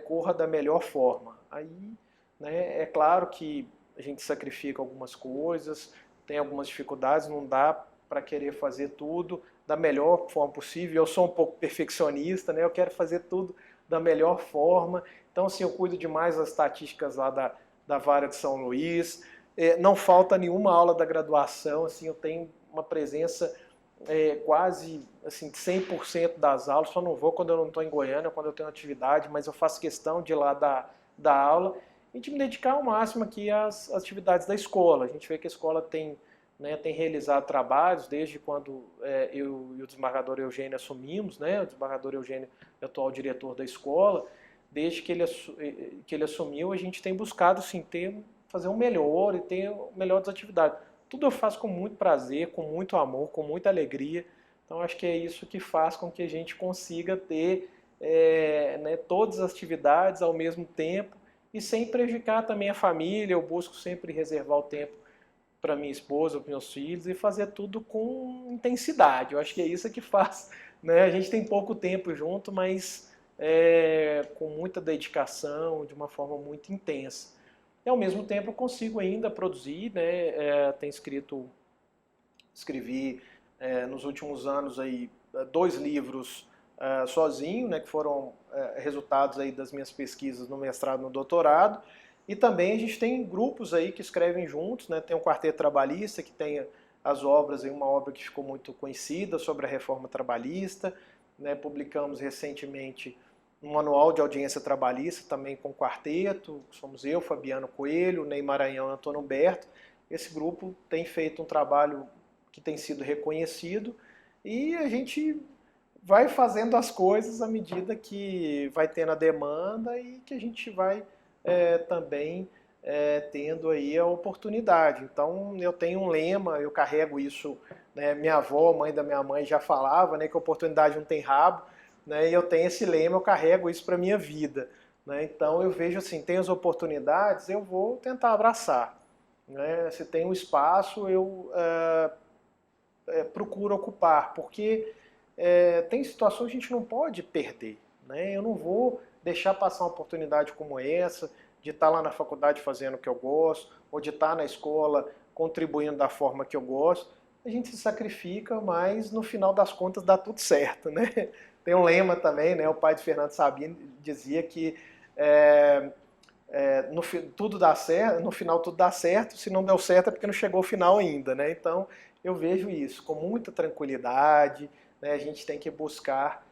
corra da melhor forma. Aí, né, é claro que a gente sacrifica algumas coisas, tem algumas dificuldades, não dá para querer fazer tudo da melhor forma possível. Eu sou um pouco perfeccionista, né? Eu quero fazer tudo da melhor forma. Então, assim, eu cuido demais das estatísticas lá da Vara de São Luís. Não falta nenhuma aula da graduação, assim, eu tenho uma presença quase assim, 100% das aulas, só não vou quando eu não estou em Goiânia, quando eu tenho atividade, mas eu faço questão de ir lá da aula e de me dedicar ao máximo aqui às atividades da escola. A gente vê que a escola tem realizado trabalhos desde quando eu e o desembargador Eugênio assumimos, né? O desembargador Eugênio é o atual diretor da escola. Desde que ele assumiu, a gente tem buscado sim, fazer o melhor e ter o melhor das atividades. Tudo eu faço com muito prazer, com muito amor, com muita alegria. Então acho que é isso que faz com que a gente consiga ter né, todas as atividades ao mesmo tempo e sem prejudicar também a família. Eu busco sempre reservar o tempo para minha esposa, para meus filhos e fazer tudo com intensidade. Eu acho que é isso que faz, né? A gente tem pouco tempo junto, mas com muita dedicação, de uma forma muito intensa. E ao mesmo tempo eu consigo ainda produzir, né? Escrevi nos últimos anos aí 2 livros sozinho, né? Que foram resultados aí das minhas pesquisas no mestrado e no doutorado. E também a gente tem grupos aí que escrevem juntos, né? Tem o Quarteto Trabalhista, que tem as obras, uma obra que ficou muito conhecida sobre a reforma trabalhista, né? Publicamos recentemente um manual de audiência trabalhista, também com quarteto, somos eu, Fabiano Coelho, Ney Maranhão e Antônio Humberto. Esse grupo tem feito um trabalho que tem sido reconhecido e a gente vai fazendo as coisas à medida que vai tendo a demanda e que a gente vai também tendo aí a oportunidade. Então eu tenho um lema, eu carrego isso, né, minha avó, mãe da minha mãe já falava, né, que a oportunidade não tem rabo, né, e eu tenho esse lema, eu carrego isso para a minha vida, né? Então eu vejo assim, tem as oportunidades, eu vou tentar abraçar, né? Se tem um espaço, eu procuro ocupar, porque tem situações que a gente não pode perder, né? Eu não vou deixar passar uma oportunidade como essa, de estar lá na faculdade fazendo o que eu gosto, ou de estar na escola contribuindo da forma que eu gosto. A gente se sacrifica, mas no final das contas dá tudo certo, né? Tem um lema também, né? O pai de Fernando Sabino dizia que tudo dá certo, no final tudo dá certo, se não deu certo é porque não chegou ao final ainda, né? Então eu vejo isso com muita tranquilidade, né? A gente tem que buscar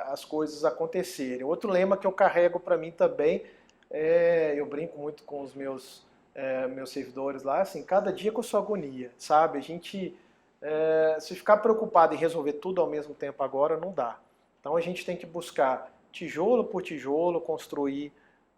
as coisas acontecerem. Outro lema que eu carrego para mim também, eu brinco muito com os meus servidores lá, assim, cada dia com a sua agonia, sabe? A gente, se ficar preocupado em resolver tudo ao mesmo tempo agora, não dá. Então a gente tem que buscar tijolo por tijolo, construir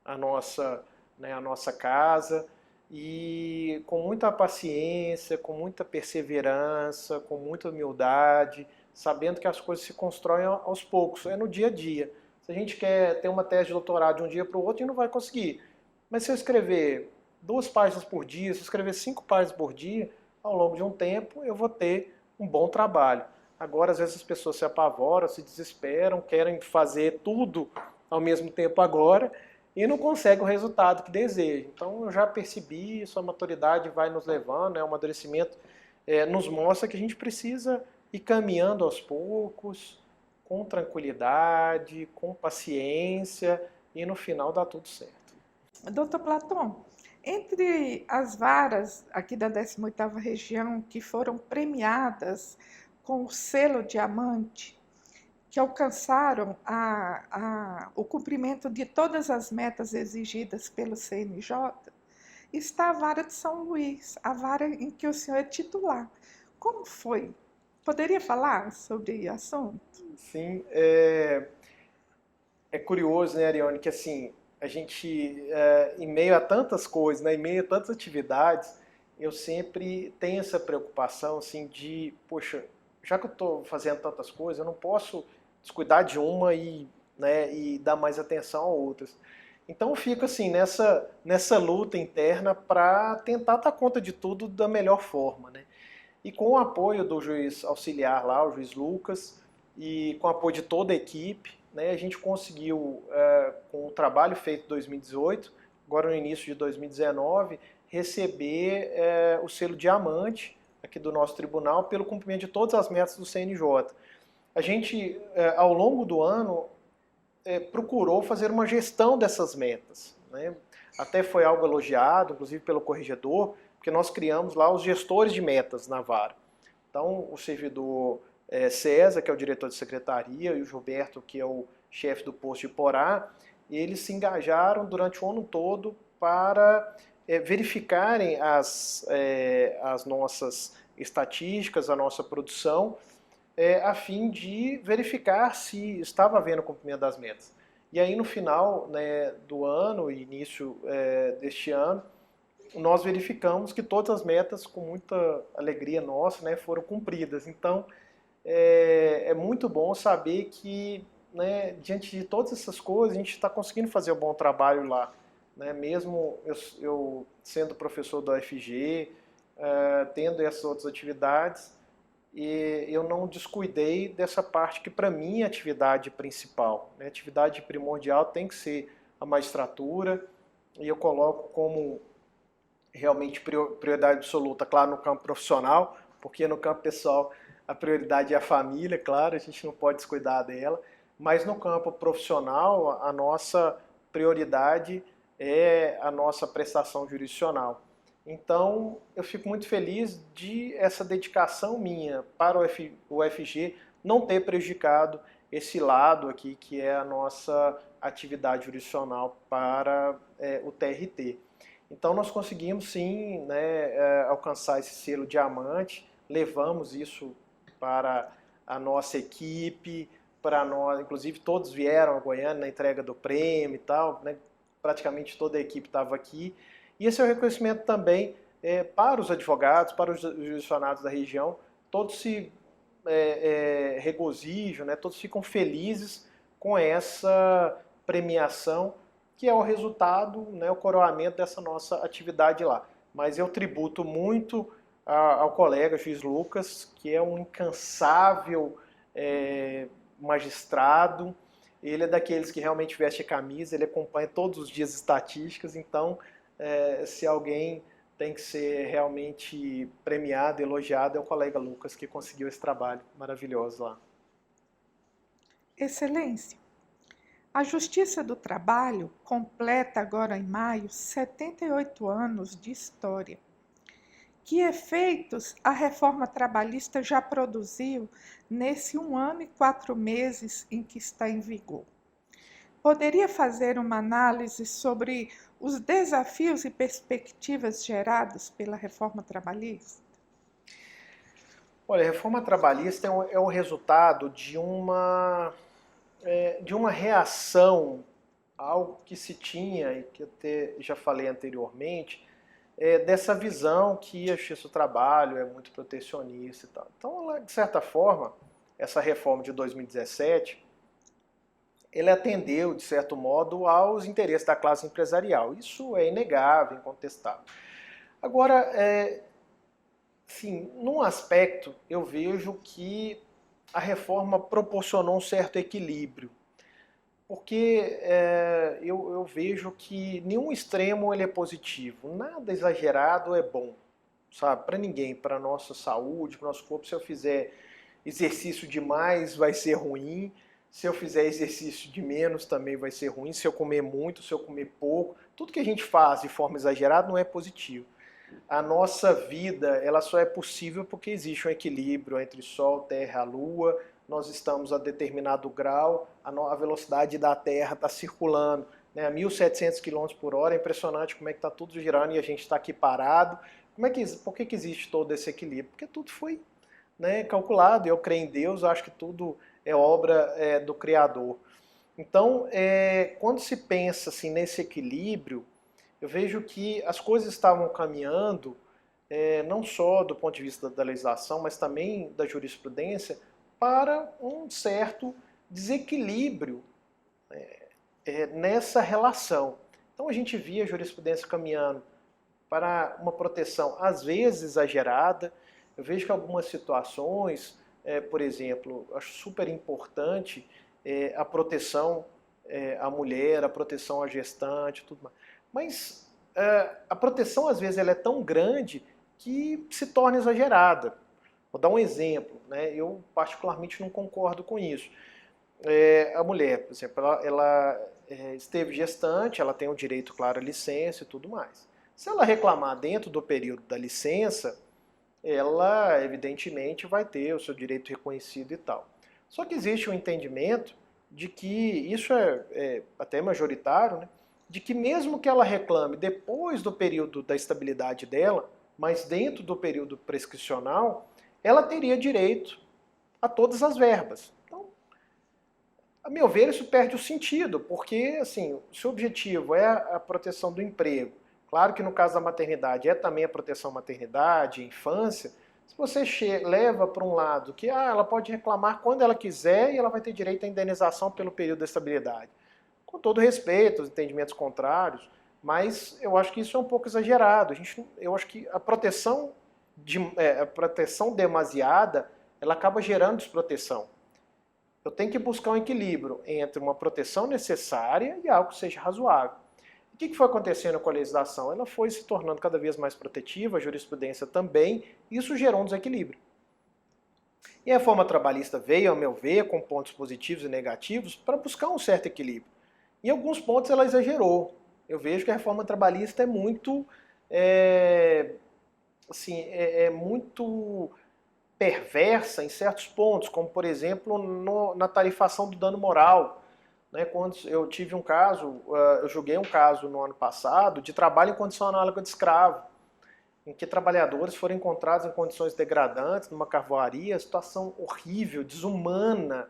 a nossa casa e com muita paciência, com muita perseverança, com muita humildade, sabendo que as coisas se constroem aos poucos, é no dia a dia. Se a gente quer ter uma tese de doutorado de um dia para o outro, a gente não vai conseguir. Mas se eu escrever 2 páginas por dia, se eu escrever 5 páginas por dia, ao longo de um tempo eu vou ter um bom trabalho. Agora, às vezes as pessoas se apavoram, se desesperam, querem fazer tudo ao mesmo tempo agora e não conseguem o resultado que desejam. Então, eu já percebi isso, a maturidade vai nos levando, o amadurecimento nos mostra que a gente precisa ir caminhando aos poucos, com tranquilidade, com paciência e no final dá tudo certo. Doutor Platão, entre as varas aqui da 18ª região que foram premiadas com o selo diamante, que alcançaram o cumprimento de todas as metas exigidas pelo CNJ, está a vara de São Luís, a vara em que o senhor é titular. Como foi? Poderia falar sobre o assunto? Sim, é curioso, né, Ariane, que assim, a gente, em meio a tantas coisas, né, em meio a tantas atividades, eu sempre tenho essa preocupação, assim, de, poxa, já que eu estou fazendo tantas coisas, eu não posso descuidar de uma né, e dar mais atenção a outras. Então eu fico assim nessa luta interna para tentar dar conta de tudo da melhor forma, né? E com o apoio do juiz auxiliar lá, o juiz Lucas, e com o apoio de toda a equipe, né, a gente conseguiu, com o trabalho feito em 2018, agora no início de 2019, receber o selo diamante aqui do nosso tribunal pelo cumprimento de todas as metas do CNJ. A gente, ao longo do ano, procurou fazer uma gestão dessas metas, né? Até foi algo elogiado, inclusive pelo corregedor, porque nós criamos lá os gestores de metas na vara. Então, o servidor César, que é o diretor de secretaria, e o Gilberto, que é o chefe do posto de Porá, eles se engajaram durante o ano todo para verificarem as nossas estatísticas, a nossa produção, a fim de verificar se estava havendo cumprimento das metas. E aí, no final, né, do ano e início deste ano, nós verificamos que todas as metas, com muita alegria nossa, né, foram cumpridas. Então, é muito bom saber que, né, diante de todas essas coisas, a gente está conseguindo fazer um bom trabalho lá. Né? Mesmo eu sendo professor da UFG, tendo essas outras atividades, e eu não descuidei dessa parte que, para mim, é a atividade principal. Né? A atividade primordial tem que ser a magistratura, e eu coloco como realmente prioridade absoluta, claro, no campo profissional, porque no campo pessoal a prioridade é a família, claro, a gente não pode descuidar dela, mas no campo profissional a nossa prioridade é a nossa prestação jurisdicional. Então eu fico muito feliz de essa dedicação minha para o UFG não ter prejudicado esse lado aqui que é a nossa atividade jurisdicional para o TRT. Então nós conseguimos sim, né, alcançar esse selo diamante, levamos isso para a nossa equipe, para nós, inclusive todos vieram a Goiânia na entrega do prêmio e tal, né, praticamente toda a equipe estava aqui. E esse é o reconhecimento também para os advogados, para os jurisdicionados da região, todos se regozijam, né, todos ficam felizes com essa premiação, que é o resultado, né, o coroamento dessa nossa atividade lá. Mas eu tributo muito ao colega juiz Lucas, que é um incansável magistrado. Ele é daqueles que realmente veste a camisa, ele acompanha todos os dias estatísticas, então se alguém tem que ser realmente premiado, elogiado, é o colega Lucas, que conseguiu esse trabalho maravilhoso lá. Excelência, a Justiça do Trabalho completa agora em maio 78 anos de história. Que efeitos a reforma trabalhista já produziu nesse 1 ano e 4 meses em que está em vigor? Poderia fazer uma análise sobre os desafios e perspectivas gerados pela reforma trabalhista? Olha, a reforma trabalhista é o resultado de uma reação ao que se tinha, e que até já falei anteriormente, dessa visão que a Justiça do Trabalho é muito protecionista e tal. Então, de certa forma, essa reforma de 2017, ele atendeu, de certo modo, aos interesses da classe empresarial. Isso é inegável, incontestável. Agora, sim, num aspecto, eu vejo que a reforma proporcionou um certo equilíbrio, porque eu vejo que nenhum extremo ele é positivo, nada exagerado é bom, sabe? Para ninguém, para a nossa saúde, para o nosso corpo. Se eu fizer exercício demais, vai ser ruim. Se eu fizer exercício de menos, também vai ser ruim. Se eu comer muito, se eu comer pouco, tudo que a gente faz de forma exagerada não é positivo. A nossa vida, ela só é possível porque existe um equilíbrio entre Sol, Terra e Lua. Nós estamos a determinado grau, a velocidade da Terra está circulando, né, a 1.700 km por hora. É impressionante como é que está tudo girando e a gente está aqui parado. Por que existe todo esse equilíbrio? Porque tudo foi, né, calculado. Eu creio em Deus, acho que tudo é obra do Criador. Então, quando se pensa assim, nesse equilíbrio, eu vejo que as coisas estavam caminhando, não só do ponto de vista da legislação, mas também da jurisprudência, para um certo desequilíbrio nessa relação. Então a gente via a jurisprudência caminhando para uma proteção às vezes exagerada. Eu vejo que algumas situações, por exemplo, acho super importante a proteção à mulher, a proteção à gestante, tudo mais. Mas a proteção às vezes ela é tão grande que se torna exagerada. Vou dar um exemplo, né? Eu particularmente não concordo com isso. A mulher, por exemplo, ela esteve gestante, ela tem o direito, claro, à licença e tudo mais. Se ela reclamar dentro do período da licença, ela evidentemente vai ter o seu direito reconhecido e tal. Só que existe um entendimento de que, isso é até majoritário, né? De que mesmo que ela reclame depois do período da estabilidade dela, mas dentro do período prescricional, ela teria direito a todas as verbas. Então, a meu ver, isso perde o sentido, porque assim, se o objetivo é a proteção do emprego, claro que no caso da maternidade é também a proteção à maternidade, à infância, se você leva para um lado que ela pode reclamar quando ela quiser e ela vai ter direito à indenização pelo período da estabilidade. Com todo respeito aos entendimentos contrários, mas eu acho que isso é um pouco exagerado. Eu acho que a proteção demasiada, ela acaba gerando desproteção. Eu tenho que buscar um equilíbrio entre uma proteção necessária e algo que seja razoável. O que foi acontecendo com a legislação? Ela foi se tornando cada vez mais protetiva, a jurisprudência também, e isso gerou um desequilíbrio. E a reforma trabalhista veio, ao meu ver, com pontos positivos e negativos, para buscar um certo equilíbrio. Em alguns pontos ela exagerou. Eu vejo que a reforma trabalhista é muito, muito perversa em certos pontos, como por exemplo na tarifação do dano moral. Quando eu tive um caso, eu julguei um caso no ano passado de trabalho em condição análoga de escravo, em que trabalhadores foram encontrados em condições degradantes, numa carvoaria, situação horrível, desumana.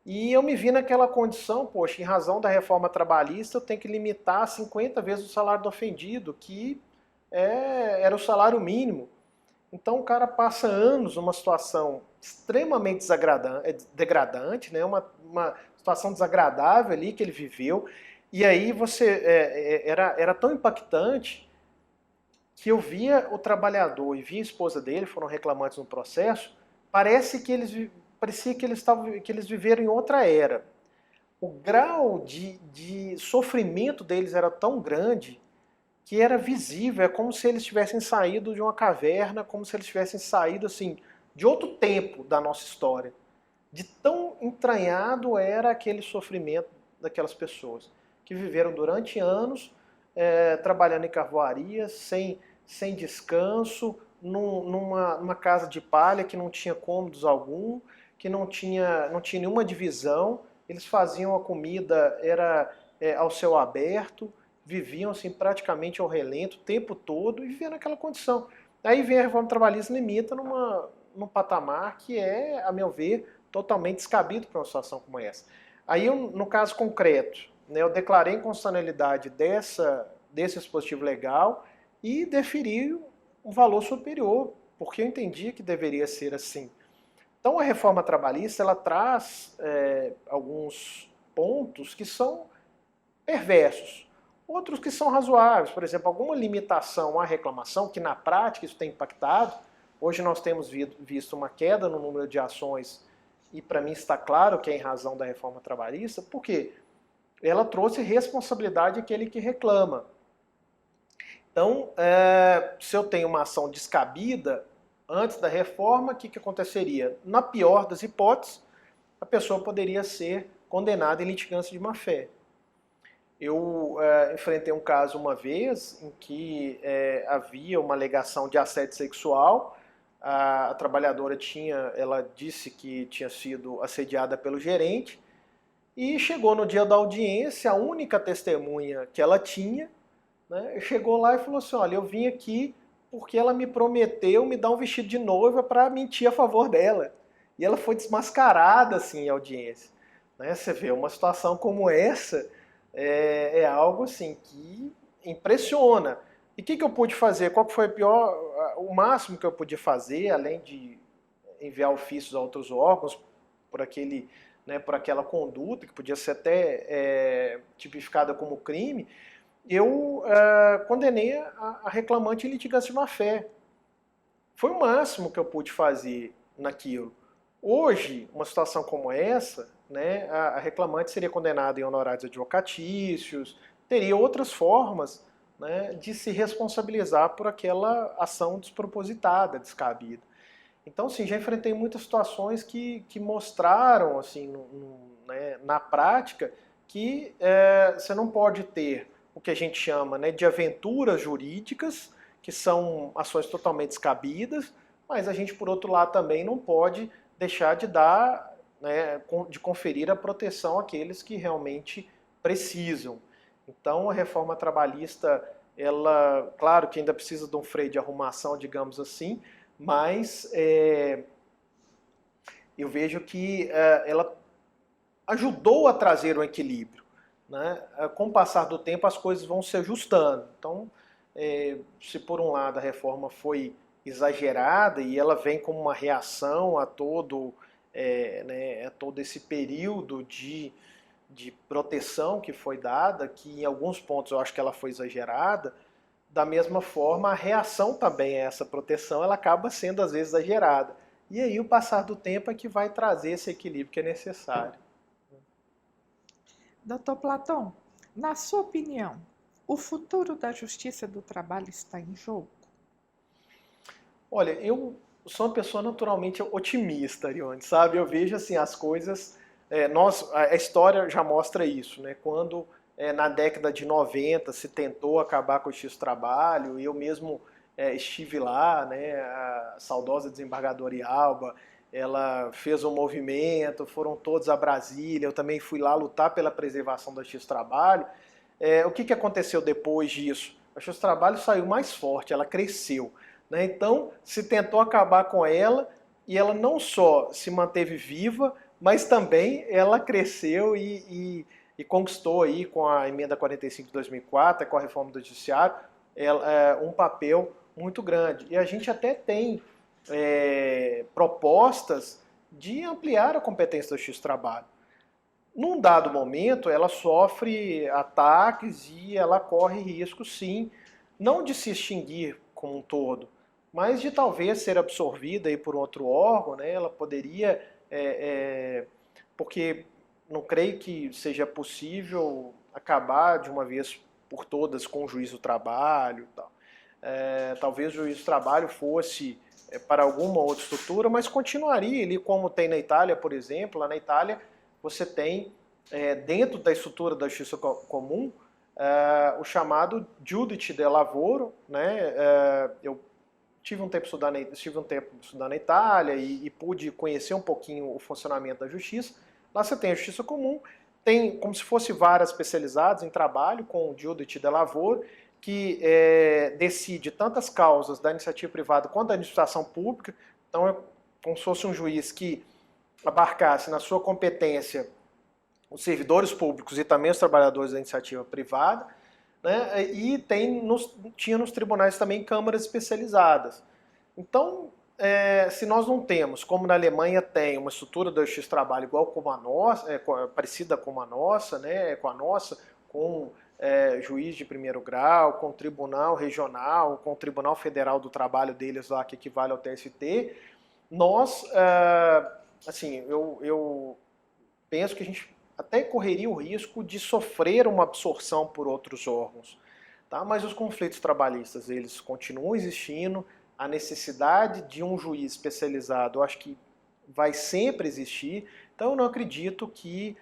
E eu me vi naquela condição, poxa, em razão da reforma trabalhista, eu tenho que limitar 50 vezes o salário do ofendido, que era o salário mínimo. Então o cara passa anos numa situação extremamente degradante, né? Uma situação desagradável ali que ele viveu. E aí era tão impactante que eu via o trabalhador e via a esposa dele, foram reclamantes no processo, parecia que eles viveram em outra era. O grau de sofrimento deles era tão grande que era visível, é como se eles tivessem saído de uma caverna, como se eles tivessem saído assim de outro tempo da nossa história. De tão entranhado era aquele sofrimento daquelas pessoas, que viveram durante anos trabalhando em carvoarias, sem descanso, numa casa de palha que não tinha cômodos algum, que não tinha nenhuma divisão. Eles faziam a comida ao céu aberto, viviam assim, praticamente ao relento o tempo todo e viviam naquela condição. Aí vem a reforma trabalhista e limita num patamar que é, a meu ver, totalmente descabido para uma situação como essa. Aí, no caso concreto, né, eu declarei inconstitucionalidade desse dispositivo legal e deferi um valor superior, porque eu entendia que deveria ser assim. Então, a reforma trabalhista ela traz alguns pontos que são perversos, outros que são razoáveis. Por exemplo, alguma limitação à reclamação, que na prática isso tem impactado. Hoje nós temos visto uma queda no número de ações, e para mim está claro que é em razão da reforma trabalhista, porque ela trouxe responsabilidade àquele que reclama. Então, se eu tenho uma ação descabida, antes da reforma, o que aconteceria? Na pior das hipóteses, a pessoa poderia ser condenada em litigância de má-fé. Eu enfrentei um caso uma vez em que havia uma alegação de assédio sexual. A trabalhadora ela disse que tinha sido assediada pelo gerente e chegou no dia da audiência, a única testemunha que ela tinha, né, chegou lá e falou assim, olha, eu vim aqui porque ela me prometeu me dar um vestido de noiva para mentir a favor dela. E ela foi desmascarada assim em audiência. Né? Você vê, uma situação como essa é algo assim que impressiona. E o que eu pude fazer? Qual que foi o máximo que eu podia fazer, além de enviar ofícios a outros órgãos por aquela conduta, que podia ser até tipificada como crime, eu condenei a reclamante em litigância de má-fé. Foi o máximo que eu pude fazer naquilo. Hoje, uma situação como essa, né, a reclamante seria condenada em honorários advocatícios, teria outras formas, né, de se responsabilizar por aquela ação despropositada, descabida. Então, sim, já enfrentei muitas situações que mostraram, assim, né, na prática, que você não pode ter o que a gente chama, né, de aventuras jurídicas, que são ações totalmente descabidas, mas a gente, por outro lado, também não pode deixar de dar, né, de conferir a proteção àqueles que realmente precisam. Então, a reforma trabalhista, ela, claro que ainda precisa de um freio de arrumação, digamos assim, mas eu vejo que ela ajudou a trazer um equilíbrio. Né? Com o passar do tempo, as coisas vão se ajustando. Então, se por um lado a reforma foi exagerada e ela vem como uma reação a todo esse período de proteção que foi dada, que em alguns pontos eu acho que ela foi exagerada, da mesma forma a reação também a essa proteção ela acaba sendo às vezes exagerada. E aí o passar do tempo é que vai trazer esse equilíbrio que é necessário. Doutor Platão, na sua opinião, o futuro da justiça do trabalho está em jogo? Olha, eu sou uma pessoa naturalmente otimista, Ariane, sabe? Eu vejo assim as coisas, a história já mostra isso, né? Quando na década de 90 se tentou acabar com o X-Trabalho, e eu mesmo estive lá, né? A saudosa desembargadora Alba, ela fez um movimento, foram todos a Brasília, eu também fui lá lutar pela preservação do X-Trabalho. O que aconteceu depois disso? A X-Trabalho saiu mais forte, ela cresceu. Né? Então, se tentou acabar com ela, e ela não só se manteve viva, mas também ela cresceu e conquistou aí, com a emenda 45 de 2004, com a reforma do judiciário, um papel muito grande. E a gente até tem propostas de ampliar a competência do X-Trabalho. num dado momento, ela sofre ataques e ela corre risco, sim, não de se extinguir como um todo, mas de talvez ser absorvida aí por outro órgão, né? Ela poderia, porque não creio que seja possível acabar de uma vez por todas com o juízo do trabalho e tal. Talvez o juízo do trabalho fosse para alguma outra estrutura, mas continuaria ali como tem na Itália, por exemplo. Lá na Itália você tem, dentro da estrutura da justiça comum, o chamado Giudice del Lavoro, né? Eu estive um tempo estudando na Itália e pude conhecer um pouquinho o funcionamento da justiça. Lá você tem a justiça comum, tem como se fosse varas especializadas em trabalho com o Giudice del Lavoro, que decide tantas causas da iniciativa privada quanto da administração pública. Então é como se fosse um juiz que abarcasse na sua competência os servidores públicos e também os trabalhadores da iniciativa privada, né? E tinha nos tribunais também câmaras especializadas. Então, se nós não temos, como na Alemanha tem, uma estrutura da justiça do trabalho igual como a nossa, parecida com a nossa, né, com juiz de primeiro grau, com tribunal regional, com o tribunal federal do trabalho deles lá, que equivale ao TST, nós, assim, eu penso que a gente até correria o risco de sofrer uma absorção por outros órgãos. Tá? Mas os conflitos trabalhistas, eles continuam existindo, a necessidade de um juiz especializado, eu acho que vai sempre existir, então eu não acredito que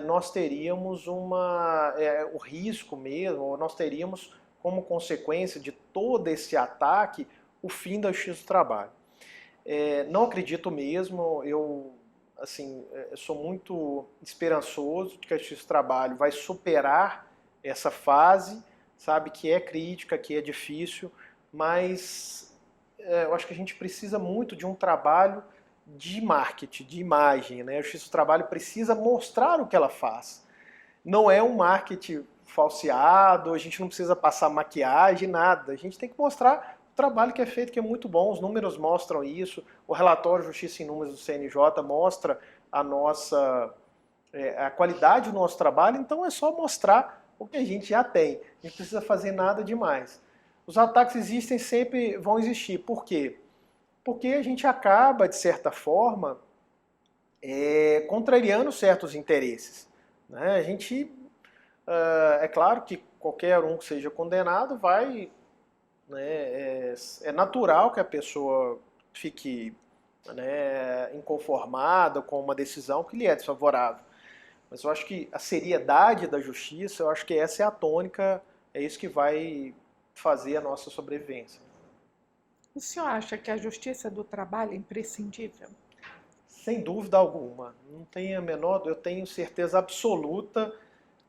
nós teríamos o risco mesmo, ou nós teríamos como consequência de todo esse ataque o fim da justiça do trabalho. Não acredito mesmo, eu sou muito esperançoso de que a justiça do trabalho vai superar essa fase, sabe, que é crítica, que é difícil, mas eu acho que a gente precisa muito de um trabalho de marketing, de imagem, né? A justiça do trabalho precisa mostrar o que ela faz. Não é um marketing falseado, a gente não precisa passar maquiagem, nada. A gente tem que mostrar o trabalho que é feito, que é muito bom, os números mostram isso, o relatório Justiça em Números do CNJ mostra a qualidade do nosso trabalho, então é só mostrar o que a gente já tem. A gente não precisa fazer nada demais. Os ataques existem, sempre vão existir. Por quê? Porque a gente acaba, de certa forma, contrariando certos interesses. Né? A gente, é claro que qualquer um que seja condenado vai, né, é natural que a pessoa fique, né, inconformada com uma decisão que lhe é desfavorável. Mas eu acho que a seriedade da justiça, eu acho que essa é a tônica, é isso que vai fazer a nossa sobrevivência. O senhor acha que a justiça do trabalho é imprescindível? Sem dúvida alguma. Não tenho a menor, eu tenho certeza absoluta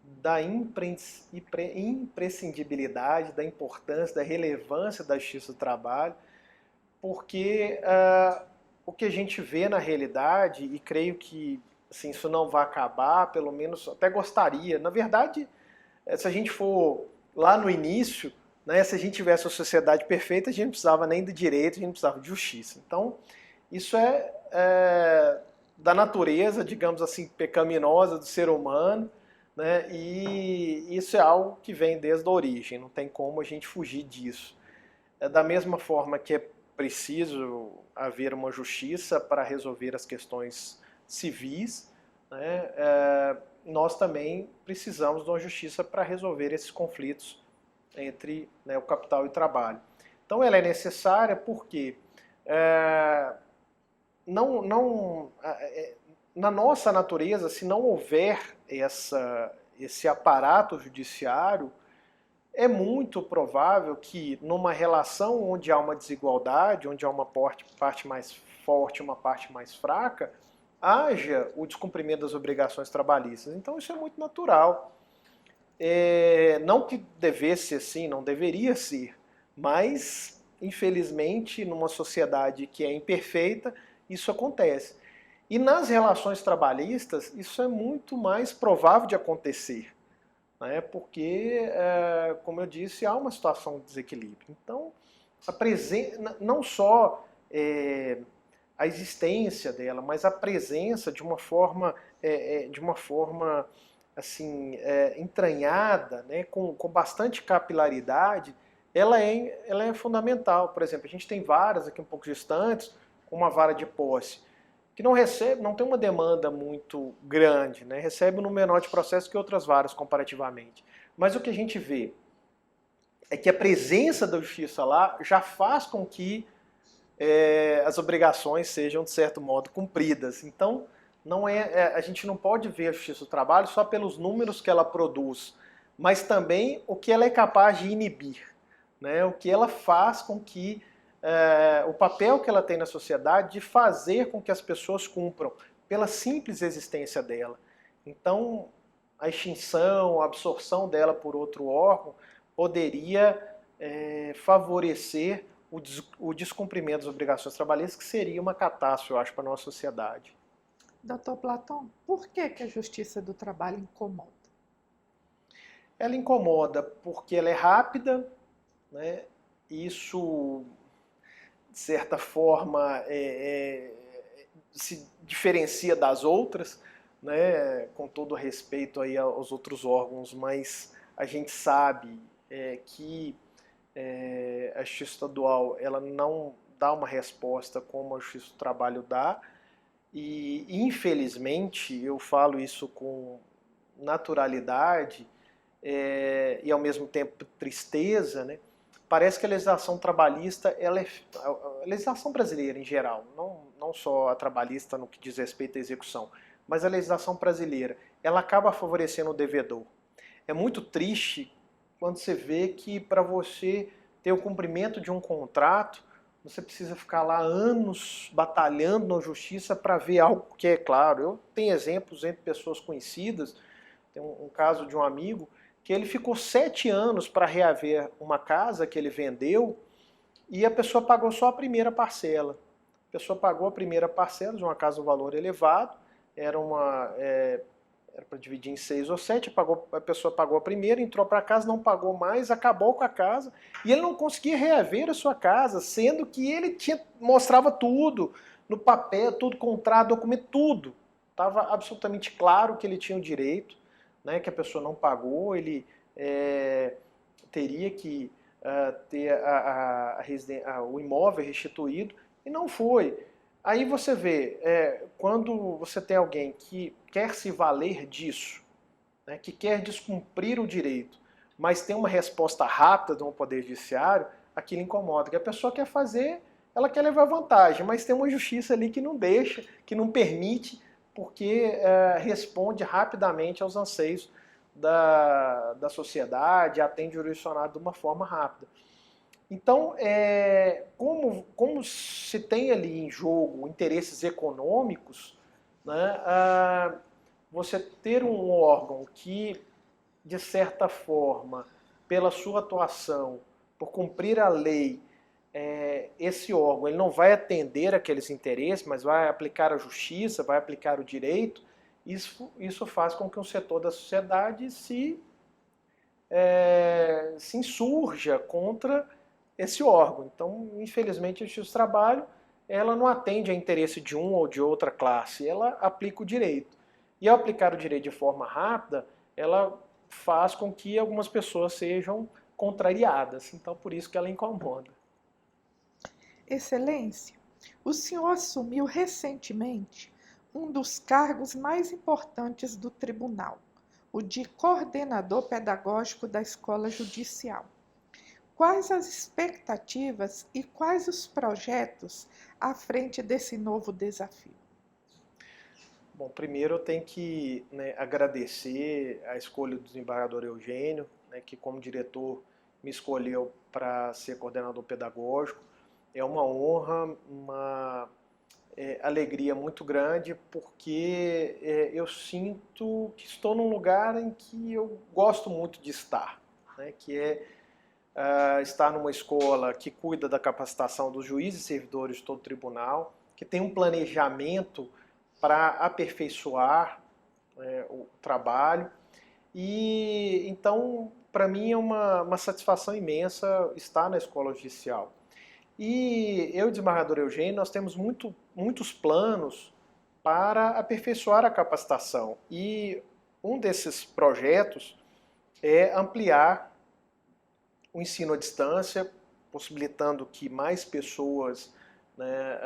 da imprescindibilidade, da importância, da relevância da justiça do trabalho, porque o que a gente vê na realidade, e creio que assim, isso não vai acabar, pelo menos até gostaria. Na verdade, se a gente for lá no início, né, se a gente tivesse uma sociedade perfeita, a gente não precisava nem de direito, a gente não precisava de justiça. Então, isso é da natureza, digamos assim, pecaminosa do ser humano, né, e isso é algo que vem desde a origem, não tem como a gente fugir disso. Da mesma forma que é preciso haver uma justiça para resolver as questões civis, né, nós também precisamos de uma justiça para resolver esses conflitos entre, né, o capital e o trabalho. Então ela é necessária porque na nossa natureza, se não houver esse aparato judiciário, é muito provável que numa relação onde há uma desigualdade, onde há uma parte mais forte e uma parte mais fraca, haja o descumprimento das obrigações trabalhistas. Então isso é muito natural. Não que devesse assim, não deveria ser, mas infelizmente numa sociedade que é imperfeita, isso acontece. E nas relações trabalhistas, isso é muito mais provável de acontecer, né? Porque, como eu disse, há uma situação de desequilíbrio. Então, não só a existência dela, mas a presença de uma forma, assim, entranhada, né, com bastante capilaridade, ela é fundamental. Por exemplo, a gente tem varas aqui um pouco distantes, com uma vara de posse, que não tem uma demanda muito grande, né, recebe um número menor de processos que outras varas comparativamente. Mas o que a gente vê é que a presença da justiça lá já faz com que as obrigações sejam, de certo modo, cumpridas. Então, a gente não pode ver a justiça do trabalho só pelos números que ela produz, mas também o que ela é capaz de inibir, né? O que ela faz com que o papel que ela tem na sociedade de fazer com que as pessoas cumpram pela simples existência dela. Então, a extinção, a absorção dela por outro órgão poderia favorecer o descumprimento das obrigações trabalhistas, que seria uma catástrofe, eu acho, para a nossa sociedade. Doutor Platão, por que a justiça do trabalho incomoda? Ela incomoda porque ela é rápida, né? Isso, de certa forma, se diferencia das outras, né? Com todo respeito aí aos outros órgãos, mas a gente sabe que a justiça estadual ela não dá uma resposta como a justiça do trabalho dá, e infelizmente eu falo isso com naturalidade e ao mesmo tempo tristeza, né? Parece que a legislação trabalhista, a legislação brasileira em geral, não só a trabalhista no que diz respeito à execução, mas a legislação brasileira, ela acaba favorecendo o devedor. É muito triste quando você vê que para você ter o cumprimento de um contrato, você precisa ficar lá anos batalhando na justiça para ver algo que é claro. Eu tenho exemplos entre pessoas conhecidas, tem um caso de um amigo, que ele ficou 7 anos para reaver uma casa que ele vendeu e a pessoa pagou só a primeira parcela. A pessoa pagou a primeira parcela de uma casa de um valor elevado, era para dividir em 6 ou 7, a pessoa pagou a primeira, entrou para casa, não pagou mais, acabou com a casa, e ele não conseguia reaver a sua casa, sendo que ele mostrava tudo no papel, tudo, contrato, documento, tudo. Estava absolutamente claro que ele tinha o direito, né, que a pessoa não pagou, ele teria que ter o imóvel restituído, e não foi. Aí você vê, quando você tem alguém que quer se valer disso, né, que quer descumprir o direito, mas tem uma resposta rápida de um poder judiciário, aquilo incomoda. Que a pessoa quer fazer, ela quer levar vantagem, mas tem uma justiça ali que não deixa, que não permite, porque responde rapidamente aos anseios da sociedade, atende o jurisdicionado de uma forma rápida. Então, como se tem ali em jogo interesses econômicos, né, você ter um órgão que, de certa forma, pela sua atuação, por cumprir a lei, esse órgão ele não vai atender aqueles interesses, mas vai aplicar a justiça, vai aplicar o direito, isso faz com que um setor da sociedade se insurja contra esse órgão. Então, infelizmente, a Justiça do Trabalho ela não atende a interesse de uma ou de outra classe, ela aplica o direito. E ao aplicar o direito de forma rápida, ela faz com que algumas pessoas sejam contrariadas. Então, por isso que ela incomoda. Excelência, o senhor assumiu recentemente um dos cargos mais importantes do tribunal, o de coordenador pedagógico da Escola Judicial. Quais as expectativas e quais os projetos à frente desse novo desafio? Bom, primeiro eu tenho que agradecer a escolha do desembargador Eugênio, que como diretor me escolheu para ser coordenador pedagógico. É uma honra, uma alegria muito grande, porque eu sinto que estou num lugar em que eu gosto muito de estar, que é estar numa escola que cuida da capacitação dos juízes e servidores de todo o tribunal, que tem um planejamento para aperfeiçoar o trabalho. E então, para mim é uma satisfação imensa estar na escola judicial. E eu e o desembargador Eugênio, nós temos muitos planos para aperfeiçoar a capacitação. E um desses projetos é ampliar o ensino à distância, possibilitando que mais pessoas, né,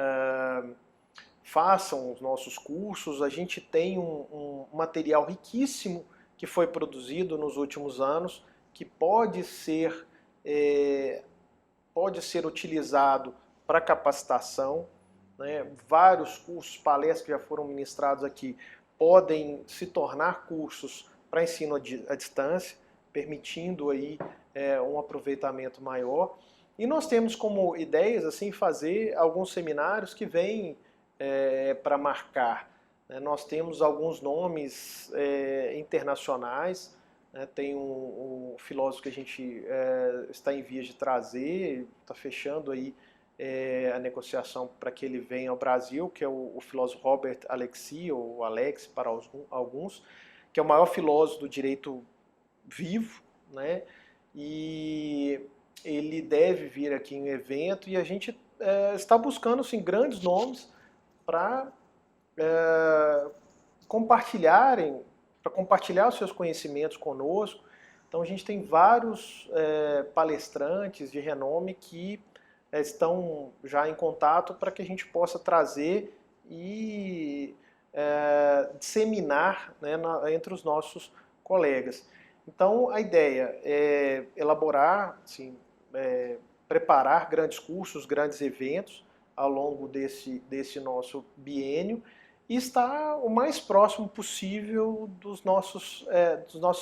façam os nossos cursos. A gente tem um material riquíssimo que foi produzido nos últimos anos, que pode ser utilizado para capacitação, né? Vários cursos, palestras que já foram ministrados aqui, podem se tornar cursos para ensino à distância, permitindo aí um aproveitamento maior. E nós temos como ideias assim fazer alguns seminários que vêm para marcar. Nós temos alguns nomes internacionais, né? Tem um filósofo que a gente está em vias de trazer, está fechando aí a negociação para que ele venha ao Brasil, que é o filósofo Robert Alexi, ou Alex para alguns, que é o maior filósofo do direito vivo, né? E ele deve vir aqui em evento, e a gente está buscando assim, grandes nomes para compartilhar os seus conhecimentos conosco. Então a gente tem vários palestrantes de renome que estão já em contato para que a gente possa trazer e disseminar, né, entre os nossos colegas. Então a ideia é elaborar, assim, preparar grandes cursos, grandes eventos ao longo desse nosso biênio, e estar o mais próximo possível dos nossos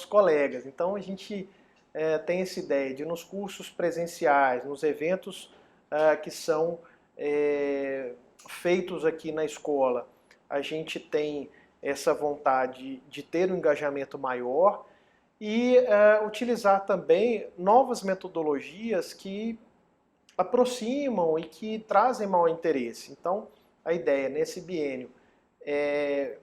colegas. Então a gente tem essa ideia de, nos cursos presenciais, nos eventos que são feitos aqui na escola, a gente tem essa vontade de ter um engajamento maior e utilizar também novas metodologias que aproximam e que trazem maior interesse. Então, a ideia nesse biênio é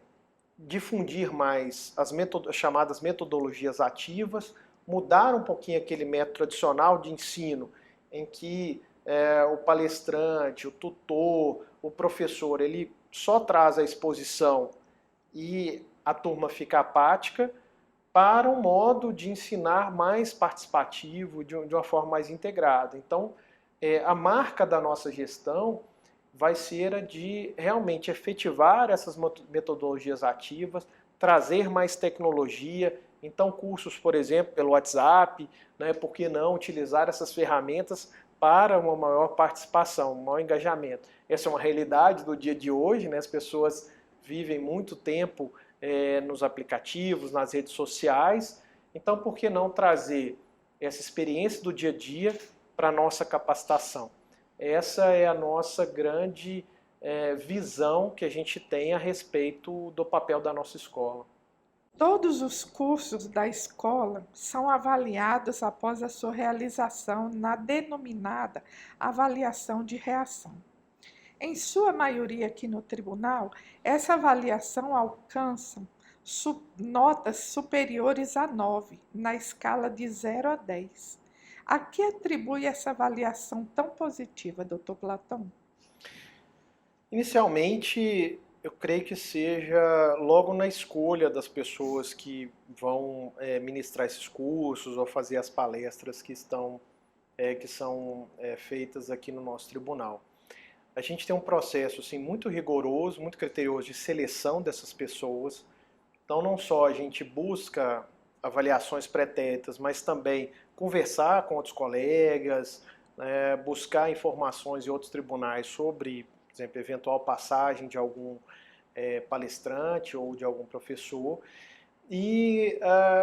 difundir mais as chamadas metodologias ativas, mudar um pouquinho aquele método tradicional de ensino, em que o palestrante, o tutor, o professor, ele só traz a exposição e a turma fica apática, para um modo de ensinar mais participativo, de uma forma mais integrada. Então, a marca da nossa gestão vai ser a de realmente efetivar essas metodologias ativas, trazer mais tecnologia. Então, cursos, por exemplo, pelo WhatsApp, né, por que não utilizar essas ferramentas para uma maior participação, um maior engajamento. Essa é uma realidade do dia de hoje, né? As pessoas vivem muito tempo nos aplicativos, nas redes sociais. Então, por que não trazer essa experiência do dia a dia para a nossa capacitação? Essa é a nossa grande visão que a gente tem a respeito do papel da nossa escola. Todos os cursos da escola são avaliados após a sua realização na denominada avaliação de reação. Em sua maioria aqui no tribunal, essa avaliação alcança notas superiores a 9, na escala de 0 a 10. A que atribui essa avaliação tão positiva, doutor Platão? Inicialmente, eu creio que seja logo na escolha das pessoas que vão ministrar esses cursos ou fazer as palestras que são feitas aqui no nosso tribunal. A gente tem um processo assim, muito rigoroso, muito criterioso de seleção dessas pessoas. Então, não só a gente busca avaliações pretéritas, mas também conversar com outros colegas, buscar informações em outros tribunais sobre, por exemplo, eventual passagem de algum palestrante ou de algum professor. E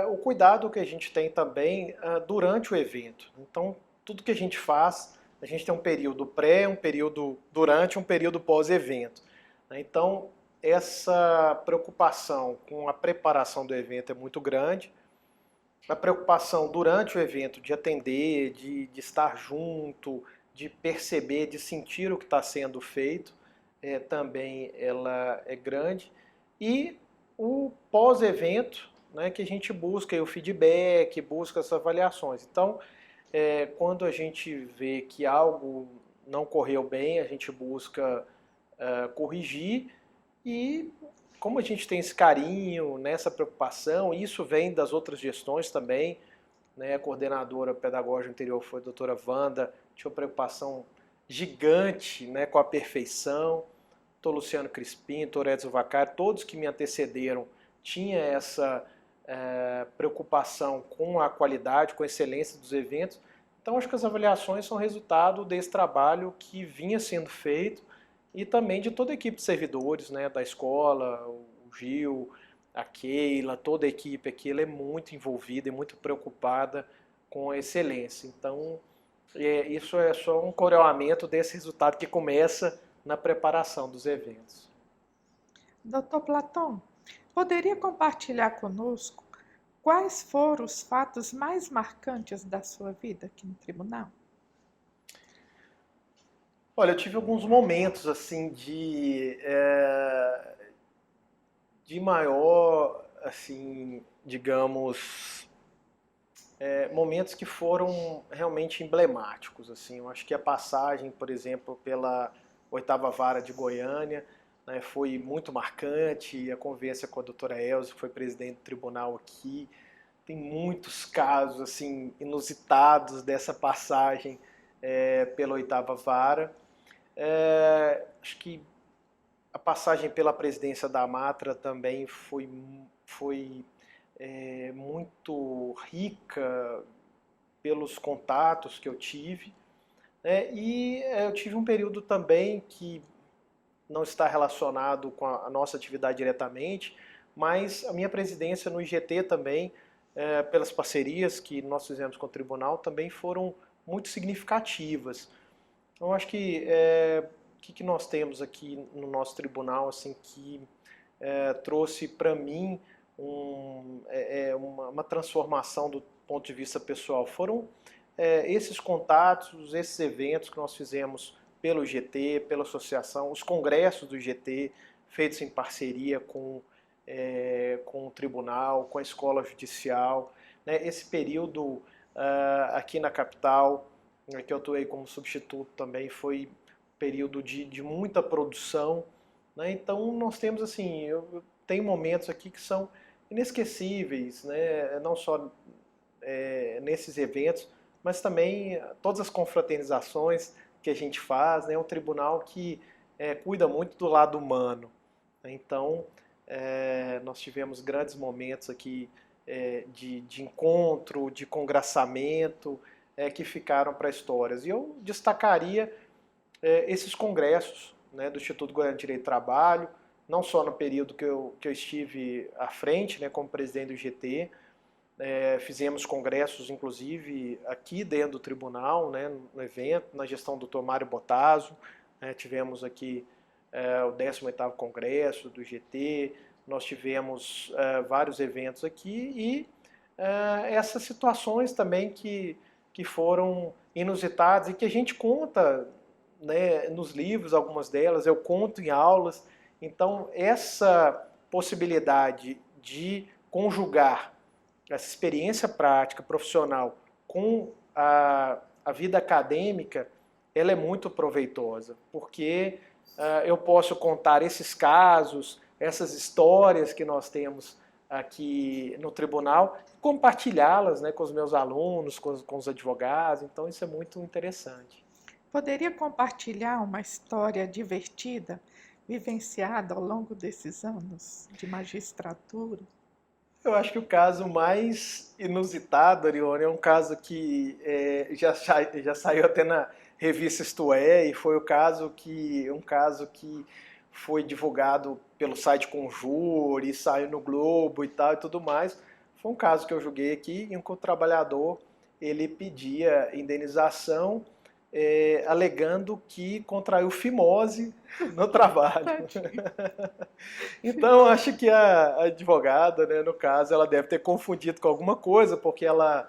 o cuidado que a gente tem também durante o evento. Então, tudo que a gente faz, a gente tem um período pré, um período durante, um período pós-evento. Então, essa preocupação com a preparação do evento é muito grande. A preocupação durante o evento de atender, de estar junto, de perceber, de sentir o que está sendo feito, também ela é grande. E o pós-evento, né, que a gente busca o feedback, busca essas avaliações. Então, quando a gente vê que algo não correu bem, a gente busca corrigir, e como a gente tem esse carinho, nessa preocupação, isso vem das outras gestões também, né? A coordenadora pedagógica anterior foi a doutora Wanda, tinha uma preocupação gigante, né, com a perfeição. Doutor Luciano Crispim, doutor Edson Vacari, todos que me antecederam tinham essa preocupação com a qualidade, com a excelência dos eventos. Então, acho que as avaliações são resultado desse trabalho que vinha sendo feito e também de toda a equipe de servidores, né, da escola, o Gil, a Keila, toda a equipe aqui, ela é muito envolvida e muito preocupada com a excelência. Então, isso é só um coroamento desse resultado que começa na preparação dos eventos. Doutor Platão, poderia compartilhar conosco quais foram os fatos mais marcantes da sua vida aqui no tribunal? Olha, eu tive alguns momentos assim de maior, assim, digamos, momentos que foram realmente emblemáticos. Assim, eu acho que a passagem, por exemplo, pela 8ª Vara de Goiânia, né, foi muito marcante. A convivência com a doutora Elza, que foi presidente do tribunal aqui. Tem muitos casos assim inusitados dessa passagem pela 8ª Vara. Acho que a passagem pela presidência da Matra também foi muito rica pelos contatos que eu tive. E eu tive um período também que não está relacionado com a nossa atividade diretamente, mas a minha presidência no IGT também, pelas parcerias que nós fizemos com o tribunal, também foram muito significativas. Então, acho que o que nós temos aqui no nosso tribunal, assim, que trouxe para mim uma transformação do ponto de vista pessoal, foram esses contatos, esses eventos que nós fizemos pelo IGT, pela associação, os congressos do IGT, feitos em parceria com o tribunal, com a escola judicial. Né? Esse período aqui na capital, que eu atuei como substituto também, foi um período de muita produção. Né? Então nós temos assim, eu tenho momentos aqui que são inesquecíveis, né? Não só nesses eventos, mas também todas as confraternizações que a gente faz, né? É um tribunal que cuida muito do lado humano. Então, nós tivemos grandes momentos aqui de encontro, de congraçamento, que ficaram para histórias. E eu destacaria esses congressos, né, do Instituto Goiano de Direito do Trabalho, não só no período que eu estive à frente, né, como presidente do IGT. Fizemos congressos, inclusive, aqui dentro do tribunal, né, no evento, na gestão do Dr. Mário Botazo. Tivemos aqui o 18º Congresso do IGT, nós tivemos vários eventos aqui e essas situações também que foram inusitadas e que a gente conta, né, nos livros, algumas delas, eu conto em aulas. Então, essa possibilidade de conjugar essa experiência prática, profissional, com a vida acadêmica, ela é muito proveitosa, porque eu posso contar esses casos, essas histórias que nós temos aqui no tribunal, compartilhá-las, né, com os meus alunos, com os advogados. Então isso é muito interessante. Poderia compartilhar uma história divertida, vivenciada ao longo desses anos de magistratura? Eu acho que o caso mais inusitado, Arione, é um caso que já saiu até na revista Isto É, e foi um caso que foi divulgado pelo site Conjur e saiu no Globo e tal e tudo mais. Foi um caso que eu julguei aqui em que o trabalhador ele pedia indenização alegando que contraiu fimose no trabalho. Então, acho que a advogada, né, no caso, ela deve ter confundido com alguma coisa, porque ela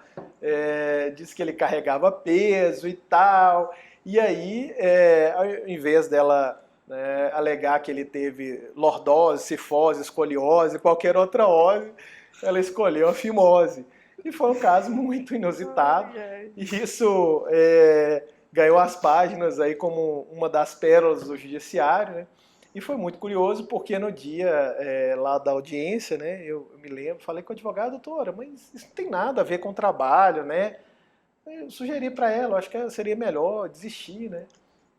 disse que ele carregava peso e tal. E aí, ao invés dela alegar que ele teve lordose, cifose, escoliose, qualquer outra ose, ela escolheu a fimose. E foi um caso muito inusitado. E isso ganhou as páginas aí como uma das pérolas do judiciário, né? E foi muito curioso porque no dia lá da audiência, né, eu me lembro, falei com a advogada, doutora, mas isso não tem nada a ver com o trabalho, né? Eu sugeri para ela, acho que seria melhor desistir, né?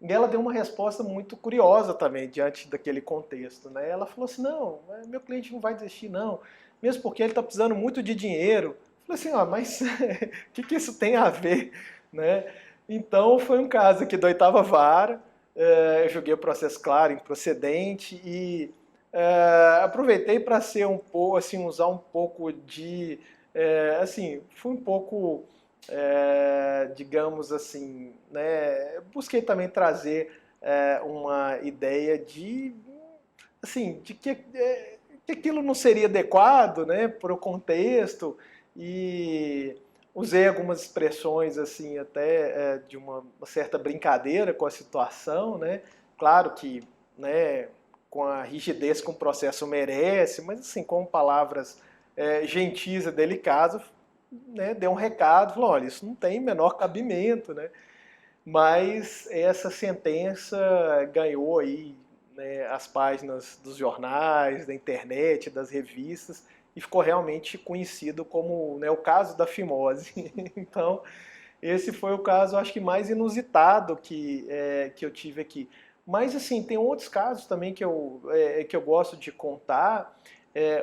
E ela deu uma resposta muito curiosa também diante daquele contexto, né? Ela falou assim, não, meu cliente não vai desistir não, mesmo porque ele está precisando muito de dinheiro. Eu falei assim, ó, mas o que isso tem a ver, né? Então foi um caso aqui da oitava vara, eu joguei o processo claro, improcedente e aproveitei para ser um pouco, assim, usar um pouco de, assim, fui um pouco digamos assim, né, busquei também trazer uma ideia de, assim, de que aquilo não seria adequado, né, para o contexto e usei algumas expressões assim até de uma certa brincadeira com a situação, né, claro que, né, com a rigidez que um processo merece, mas assim com palavras gentis e delicadas, né, deu um recado, falou, olha, isso não tem menor cabimento, né? Mas essa sentença ganhou aí, né, as páginas dos jornais, da internet, das revistas, e ficou realmente conhecido como, né, o caso da fimose. Então, esse foi o caso, acho que mais inusitado que eu tive aqui. Mas, assim, tem outros casos também que eu gosto de contar.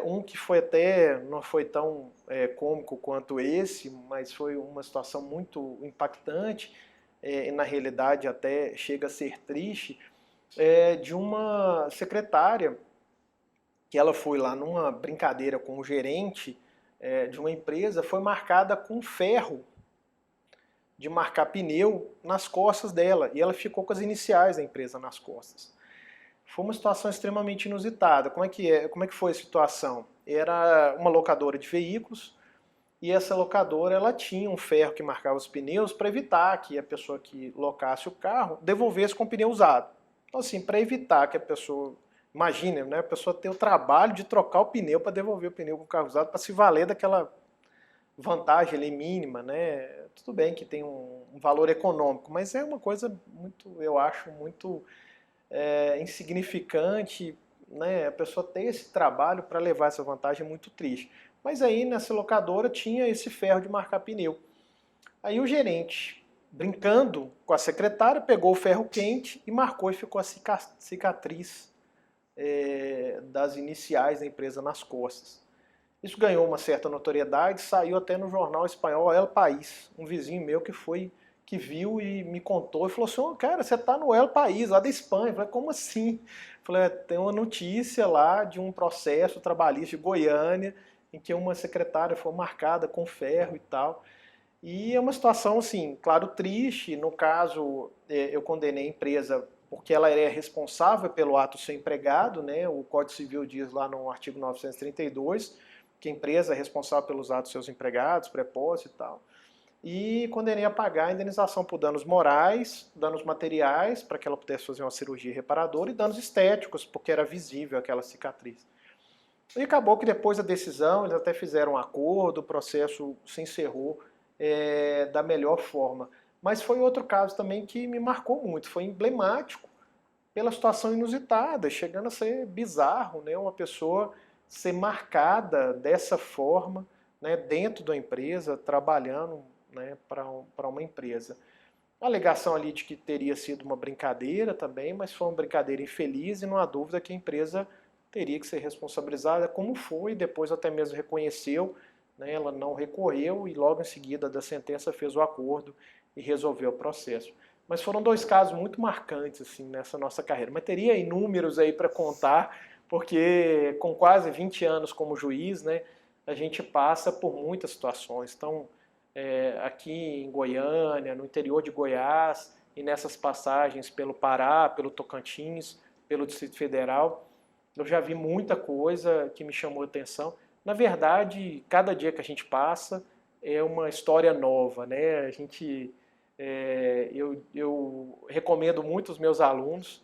Um que foi até, não foi tão cômico quanto esse, mas foi uma situação muito impactante, e na realidade até chega a ser triste, de uma secretária que ela foi lá numa brincadeira com o gerente de uma empresa, foi marcada com ferro de marcar pneu nas costas dela, e ela ficou com as iniciais da empresa nas costas. Foi uma situação extremamente inusitada. Como é que foi a situação? Era uma locadora de veículos, e essa locadora ela tinha um ferro que marcava os pneus para evitar que a pessoa que locasse o carro devolvesse com o pneu usado. Então, assim, para evitar que a pessoa, imagine, né, a pessoa ter o trabalho de trocar o pneu para devolver o pneu com o carro usado, para se valer daquela vantagem ali mínima, né? Tudo bem que tem um valor econômico, mas é uma coisa muito, eu acho, muito insignificante, né? A pessoa ter esse trabalho para levar essa vantagem é muito triste. Mas aí nessa locadora tinha esse ferro de marcar pneu. Aí o gerente, brincando com a secretária, pegou o ferro quente e marcou e ficou a cicatriz das iniciais da empresa nas costas. Isso ganhou uma certa notoriedade, saiu até no jornal espanhol El País. Um vizinho meu que viu e me contou e falou assim, oh, cara, você está no El País, lá da Espanha. Eu falei, como assim? Eu falei, tem uma notícia lá de um processo trabalhista de Goiânia em que uma secretária foi marcada com ferro e tal. E é uma situação, assim, claro, triste. No caso, eu condenei a empresa porque ela é responsável pelo ato ser empregado, né? O Código Civil diz lá no artigo 932 que a empresa é responsável pelos atos dos seus empregados, prepósito e tal. E condenei a pagar a indenização por danos morais, danos materiais, para que ela pudesse fazer uma cirurgia reparadora, e danos estéticos, porque era visível aquela cicatriz. E acabou que depois da decisão, eles até fizeram um acordo, o processo se encerrou da melhor forma. Mas foi outro caso também que me marcou muito, foi emblemático pela situação inusitada, chegando a ser bizarro, né? Uma pessoa ser marcada dessa forma, né, dentro da empresa, trabalhando, né, para uma empresa. A alegação ali de que teria sido uma brincadeira também, mas foi uma brincadeira infeliz e não há dúvida que a empresa teria que ser responsabilizada, como foi, depois até mesmo reconheceu, né, ela não recorreu e logo em seguida da sentença fez o acordo e resolveu o processo. Mas foram dois casos muito marcantes assim nessa nossa carreira. Mas teria inúmeros aí para contar, porque com quase 20 anos como juiz, né, a gente passa por muitas situações. Então, aqui em Goiânia, no interior de Goiás, e nessas passagens pelo Pará, pelo Tocantins, pelo Distrito Federal, eu já vi muita coisa que me chamou a atenção. Na verdade, cada dia que a gente passa é uma história nova, né? Eu recomendo muito os meus alunos,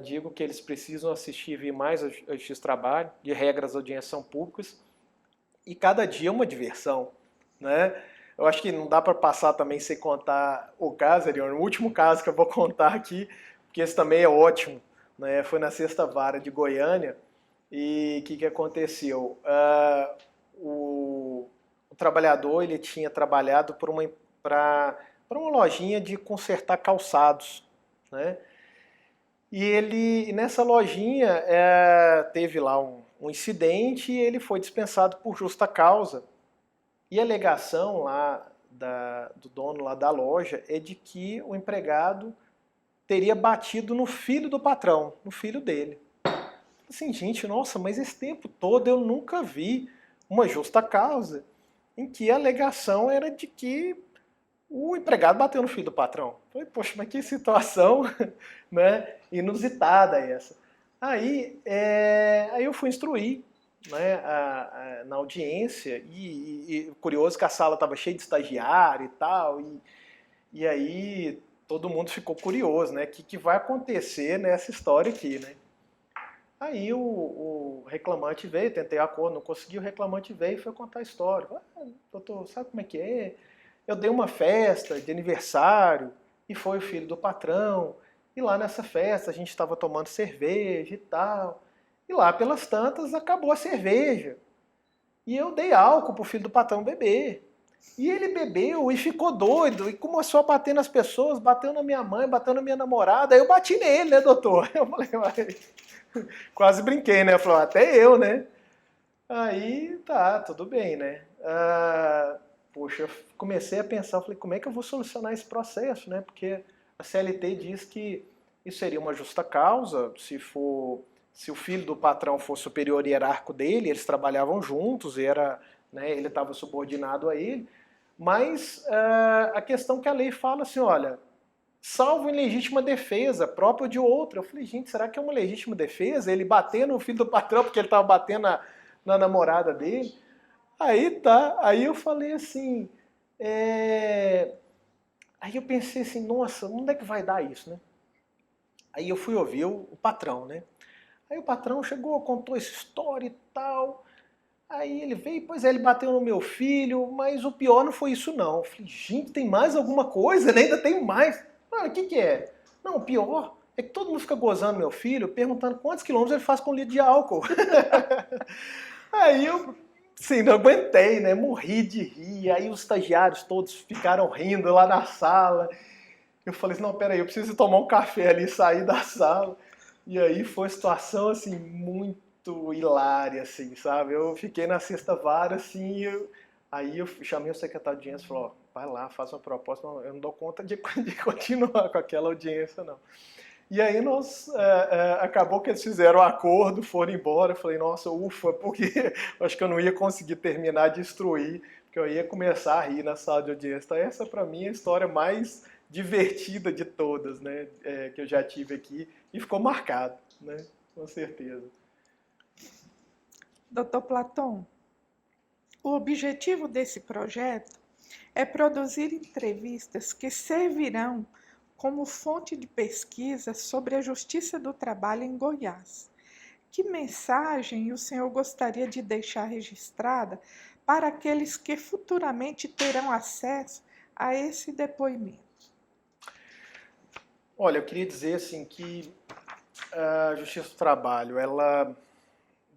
digo que eles precisam assistir e ver mais a Justiça do Trabalho, de regras de audiência são públicas, e cada dia é uma diversão, né? eu acho que não dá para passar também sem contar o caso, Ariane. O último caso que eu vou contar aqui, porque esse também é ótimo, né? Foi na Sexta Vara de Goiânia. E o que aconteceu? O trabalhador ele tinha trabalhado para uma lojinha de consertar calçados, né? E nessa lojinha teve lá um incidente e ele foi dispensado por justa causa. E a alegação lá do dono lá da loja é de que o empregado teria batido no filho do patrão, no filho dele. Assim, gente, nossa, mas esse tempo todo eu nunca vi uma justa causa em que a alegação era de que o empregado bateu no filho do patrão. Falei, poxa, mas que situação, né, inusitada essa. Aí eu fui instruir, né, na audiência e curioso que a sala estava cheia de estagiário e tal, e aí todo mundo ficou curioso, né, o que vai acontecer nessa história aqui, né. Aí o reclamante veio, tentei acordo, não consegui, o reclamante veio e foi contar a história. Doutor, sabe como é que é? Eu dei uma festa de aniversário e foi o filho do patrão. E lá nessa festa a gente estava tomando cerveja e tal. E lá pelas tantas acabou a cerveja. E eu dei álcool pro filho do patrão beber. E ele bebeu e ficou doido e começou a bater nas pessoas, bateu na minha mãe, bateu na minha namorada. Aí eu bati nele, né, doutor? Eu falei, quase brinquei, né? Falou, até eu, né? Aí tá, tudo bem, né? Poxa, eu comecei a pensar, falei, como é que eu vou solucionar esse processo, né? Porque a CLT diz que isso seria uma justa causa, se o filho do patrão for superior hierárquico dele, eles trabalhavam juntos, né, ele estava subordinado a ele, mas a questão que a lei fala assim, olha, salvo em legítima defesa, próprio de outro. Eu falei, gente, será que é uma legítima defesa? Ele bater no filho do patrão porque ele estava batendo na namorada dele? Aí tá, aí eu falei assim, aí eu pensei assim, nossa, onde é que vai dar isso, né? Aí eu fui ouvir o patrão, né? Aí o patrão chegou, contou essa história e tal. Aí ele veio, pois é, ele bateu no meu filho, mas o pior não foi isso não. Eu falei, gente, tem mais alguma coisa, né? Ainda tem mais. O que é? Não, o pior é que todo mundo fica gozando meu filho, perguntando quantos quilômetros ele faz com um litro de álcool. Aí eu, sim, não aguentei, né? Morri de rir. Aí os estagiários todos ficaram rindo lá na sala. Eu falei assim, não, peraí, eu preciso tomar um café ali e sair da sala. E aí foi situação, assim, muito hilária, assim, sabe? Eu fiquei na Sexta Vara, assim, aí eu chamei o secretário de audiência e falei, ó, vai lá, faz uma proposta, eu não dou conta de continuar com aquela audiência, não. E aí acabou que eles fizeram um acordo, foram embora, eu falei, nossa, ufa, porque eu acho que eu não ia conseguir terminar de instruir, porque eu ia começar a rir na sala de audiência. Então essa, para mim, é a história mais divertida de todas, né, que eu já tive aqui, e ficou marcado, né, com certeza. Doutor Platão, o objetivo desse projeto é produzir entrevistas que servirão como fonte de pesquisa sobre a justiça do trabalho em Goiás. Que mensagem o senhor gostaria de deixar registrada para aqueles que futuramente terão acesso a esse depoimento? Olha, eu queria dizer assim que a justiça do trabalho, ela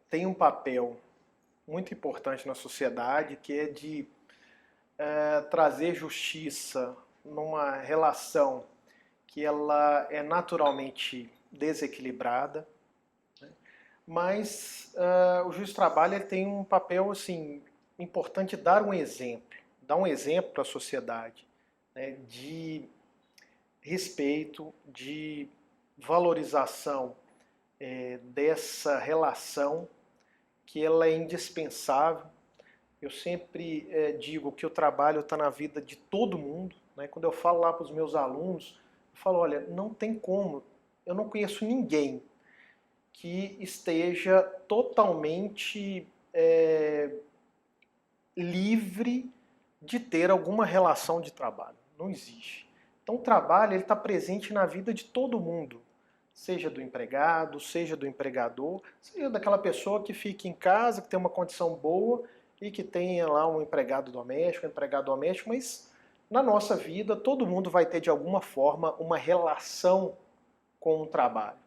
tem um papel muito importante na sociedade, que é de trazer justiça numa relação que ela é naturalmente desequilibrada, né? Mas o juiz do trabalho ele tem um papel assim importante de dar um exemplo para a sociedade, né, de respeito, de valorização dessa relação que ela é indispensável. Eu sempre digo que o trabalho está na vida de todo mundo, né? Quando eu falo lá para os meus alunos, eu falo, olha, não tem como, eu não conheço ninguém que esteja totalmente livre de ter alguma relação de trabalho. Não existe. Então o trabalho está presente na vida de todo mundo, seja do empregado, seja do empregador, seja daquela pessoa que fica em casa, que tem uma condição boa e que tenha lá um empregado doméstico, mas na nossa vida todo mundo vai ter de alguma forma uma relação com o trabalho,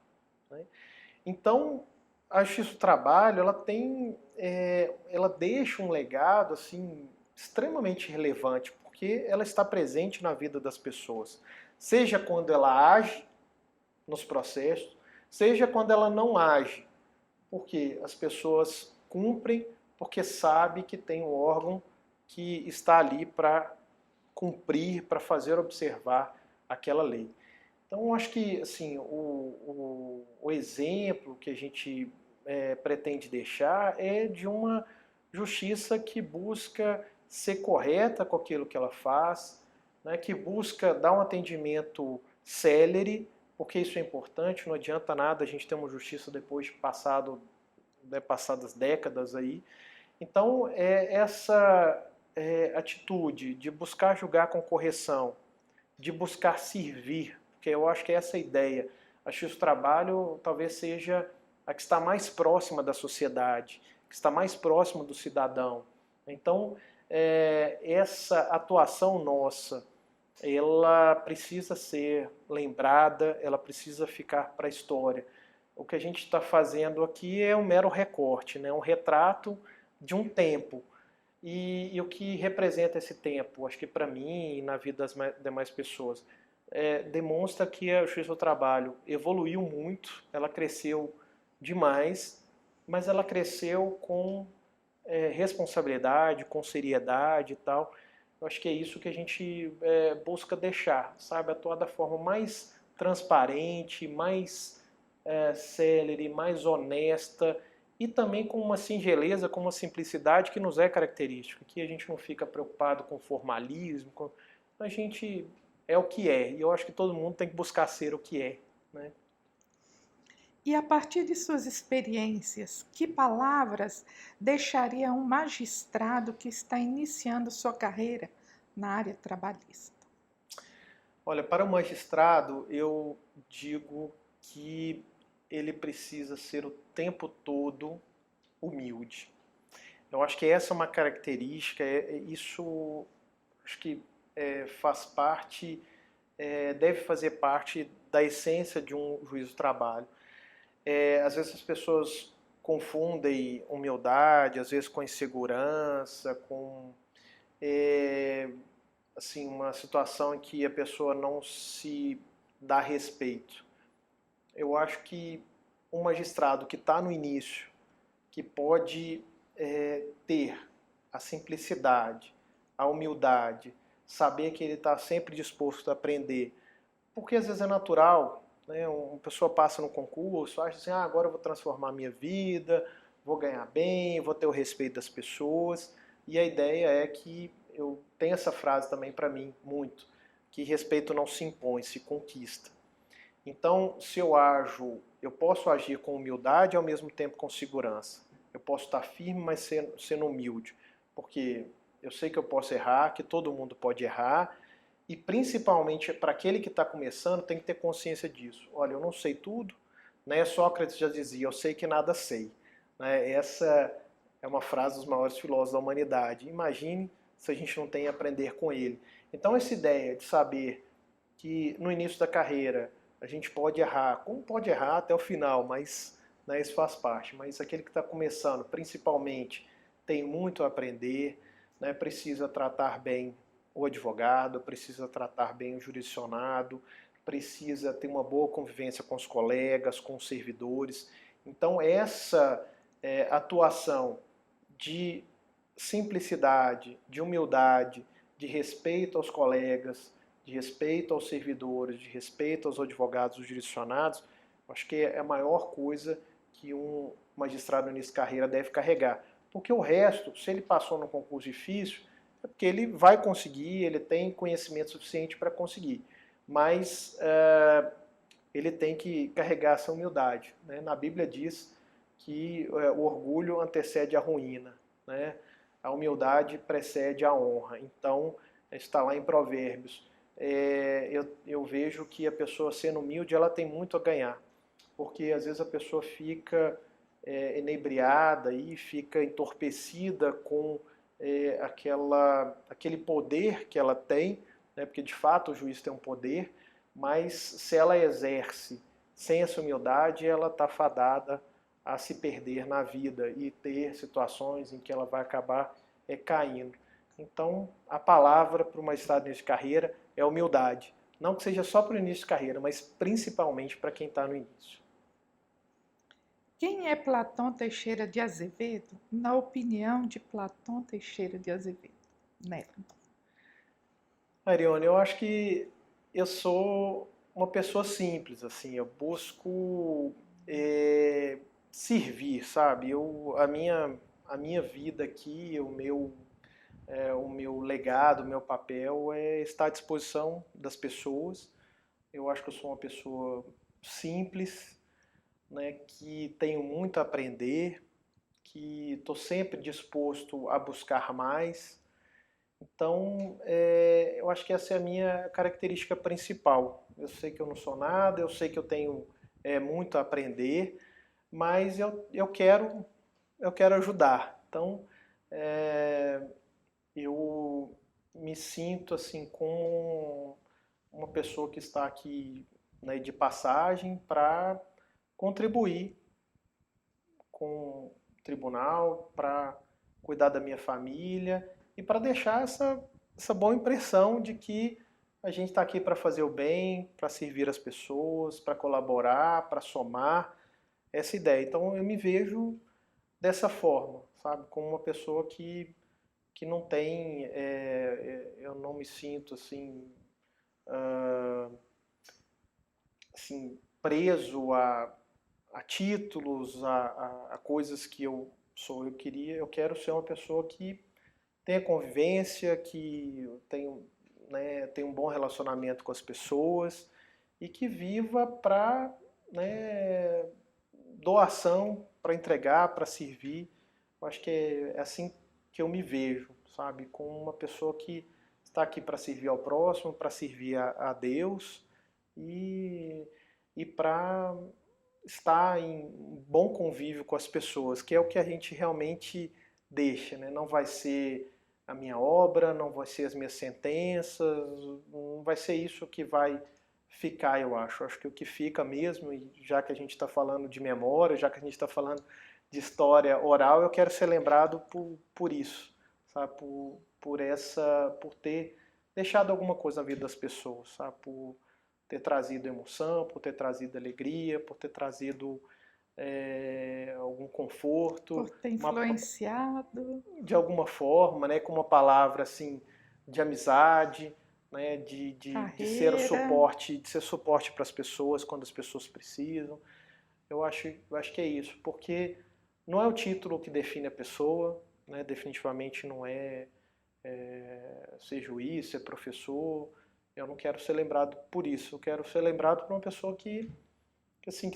né? Então, a Justiça do Trabalho, ela deixa um legado assim extremamente relevante, porque ela está presente na vida das pessoas, seja quando ela age nos processos, seja quando ela não age, porque as pessoas cumprem porque sabe que tem um órgão que está ali para cumprir, para fazer observar aquela lei. Então, acho que assim, o exemplo que a gente pretende deixar é de uma justiça que busca ser correta com aquilo que ela faz, né, que busca dar um atendimento célere, porque isso é importante, não adianta nada a gente ter uma justiça depois de passadas décadas aí. Então, essa atitude de buscar julgar com correção, de buscar servir, porque eu acho que é essa a ideia. Acho que o trabalho talvez seja a que está mais próxima da sociedade, que está mais próxima do cidadão. Então, essa atuação nossa, ela precisa ser lembrada, ela precisa ficar para a história. O que a gente está fazendo aqui é um mero recorte, né? Um retrato de um tempo. E o que representa esse tempo, acho que para mim e na vida das demais pessoas, demonstra que a Justiça do Trabalho evoluiu muito, ela cresceu demais, mas ela cresceu com responsabilidade, com seriedade e tal. Eu acho que é isso que a gente busca deixar, sabe? Atuar da forma mais transparente, mais célere, mais honesta e também com uma singeleza, com uma simplicidade que nos é característica. Aqui a gente não fica preocupado com formalismo, a gente é o que é. E eu acho que todo mundo tem que buscar ser o que é, né? E a partir de suas experiências, que palavras deixaria um magistrado que está iniciando sua carreira na área trabalhista? Olha, para o magistrado, eu digo que ele precisa ser o tempo todo humilde. Eu acho que essa é uma característica, isso acho que faz parte, deve fazer parte da essência de um juiz do trabalho. Às vezes as pessoas confundem humildade, às vezes com insegurança, com assim, uma situação em que a pessoa não se dá respeito. Eu acho que um magistrado que está no início, que pode ter a simplicidade, a humildade, saber que ele está sempre disposto a aprender, porque às vezes é natural, né? Uma pessoa passa no concurso, acha assim, agora eu vou transformar a minha vida, vou ganhar bem, vou ter o respeito das pessoas, e a ideia é que eu tenho essa frase também para mim muito, que respeito não se impõe, se conquista. Então, se eu posso agir com humildade e ao mesmo tempo com segurança. Eu posso estar firme, mas sendo humilde, porque eu sei que eu posso errar, que todo mundo pode errar, e principalmente para aquele que está começando tem que ter consciência disso. Olha, eu não sei tudo, né? Sócrates já dizia, eu sei que nada sei. Né? Essa é uma frase dos maiores filósofos da humanidade. Imagine se a gente não tem a aprender com ele. Então essa ideia de saber que no início da carreira a gente pode errar, como pode errar até o final, mas né, isso faz parte. Mas aquele que está começando, principalmente, tem muito a aprender, né, precisa tratar bem o advogado, precisa tratar bem o jurisdicionado, precisa ter uma boa convivência com os colegas, com os servidores. Então essa atuação de simplicidade, de humildade, de respeito aos colegas, de respeito aos servidores, de respeito aos advogados, os jurisdicionados, acho que é a maior coisa que um magistrado no início de carreira deve carregar. Porque o resto, se ele passou num concurso difícil, é porque ele vai conseguir, ele tem conhecimento suficiente para conseguir. Mas ele tem que carregar essa humildade. Né? Na Bíblia diz que o orgulho antecede a ruína, né? A humildade precede a honra. Então, está lá em Provérbios. Eu vejo que a pessoa sendo humilde, ela tem muito a ganhar. Porque às vezes a pessoa fica enebriada e fica entorpecida com aquele poder que ela tem, né, porque de fato o juiz tem um poder, mas se ela exerce sem essa humildade, ela está fadada a se perder na vida e ter situações em que ela vai acabar caindo. Então, a palavra para o magistrado de início de carreira é humildade. Não que seja só para o início de carreira, mas principalmente para quem está no início. Quem é Platão Teixeira de Azevedo, na opinião de Platão Teixeira de Azevedo? Neto. Arione, eu acho que eu sou uma pessoa simples, assim, eu busco servir, sabe? A minha vida aqui, o meu legado, o meu papel é estar à disposição das pessoas. Eu acho que eu sou uma pessoa simples, né, que tenho muito a aprender, que estou sempre disposto a buscar mais. Então, eu acho que essa é a minha característica principal. Eu sei que eu não sou nada, eu sei que eu tenho muito a aprender, mas eu quero ajudar. Então, eu me sinto assim como uma pessoa que está aqui, né, de passagem para contribuir com o tribunal, para cuidar da minha família e para deixar essa boa impressão de que a gente está aqui para fazer o bem, para servir as pessoas, para colaborar, para somar essa ideia. Então eu me vejo dessa forma, sabe? Como uma pessoa que não tem, eu não me sinto assim preso a títulos, a coisas que eu sou. Eu quero ser uma pessoa que tenha convivência, que tenha um bom relacionamento com as pessoas e que viva para, né, doação, para entregar, para servir. Eu acho que é assim que eu me vejo, sabe? Como uma pessoa que está aqui para servir ao próximo, para servir a Deus e para estar em bom convívio com as pessoas, que é o que a gente realmente deixa, né? Não vai ser a minha obra, não vai ser as minhas sentenças, não vai ser isso que vai ficar, eu acho. Acho que o que fica mesmo, e já que a gente está falando de memória, já que a gente está falando de história oral, eu quero ser lembrado por isso, sabe? Por ter deixado alguma coisa na vida das pessoas, sabe? Por ter trazido emoção, por ter trazido alegria, por ter trazido algum conforto, Por ter influenciado. de alguma forma, né, com uma palavra assim de amizade, né, de ser o Carreira. suporte, de ser suporte para as pessoas quando as pessoas precisam. Eu acho que é isso, porque não é o título que define a pessoa, né, definitivamente não é ser juiz, ser professor. Eu não quero ser lembrado por isso. Eu quero ser lembrado por uma pessoa que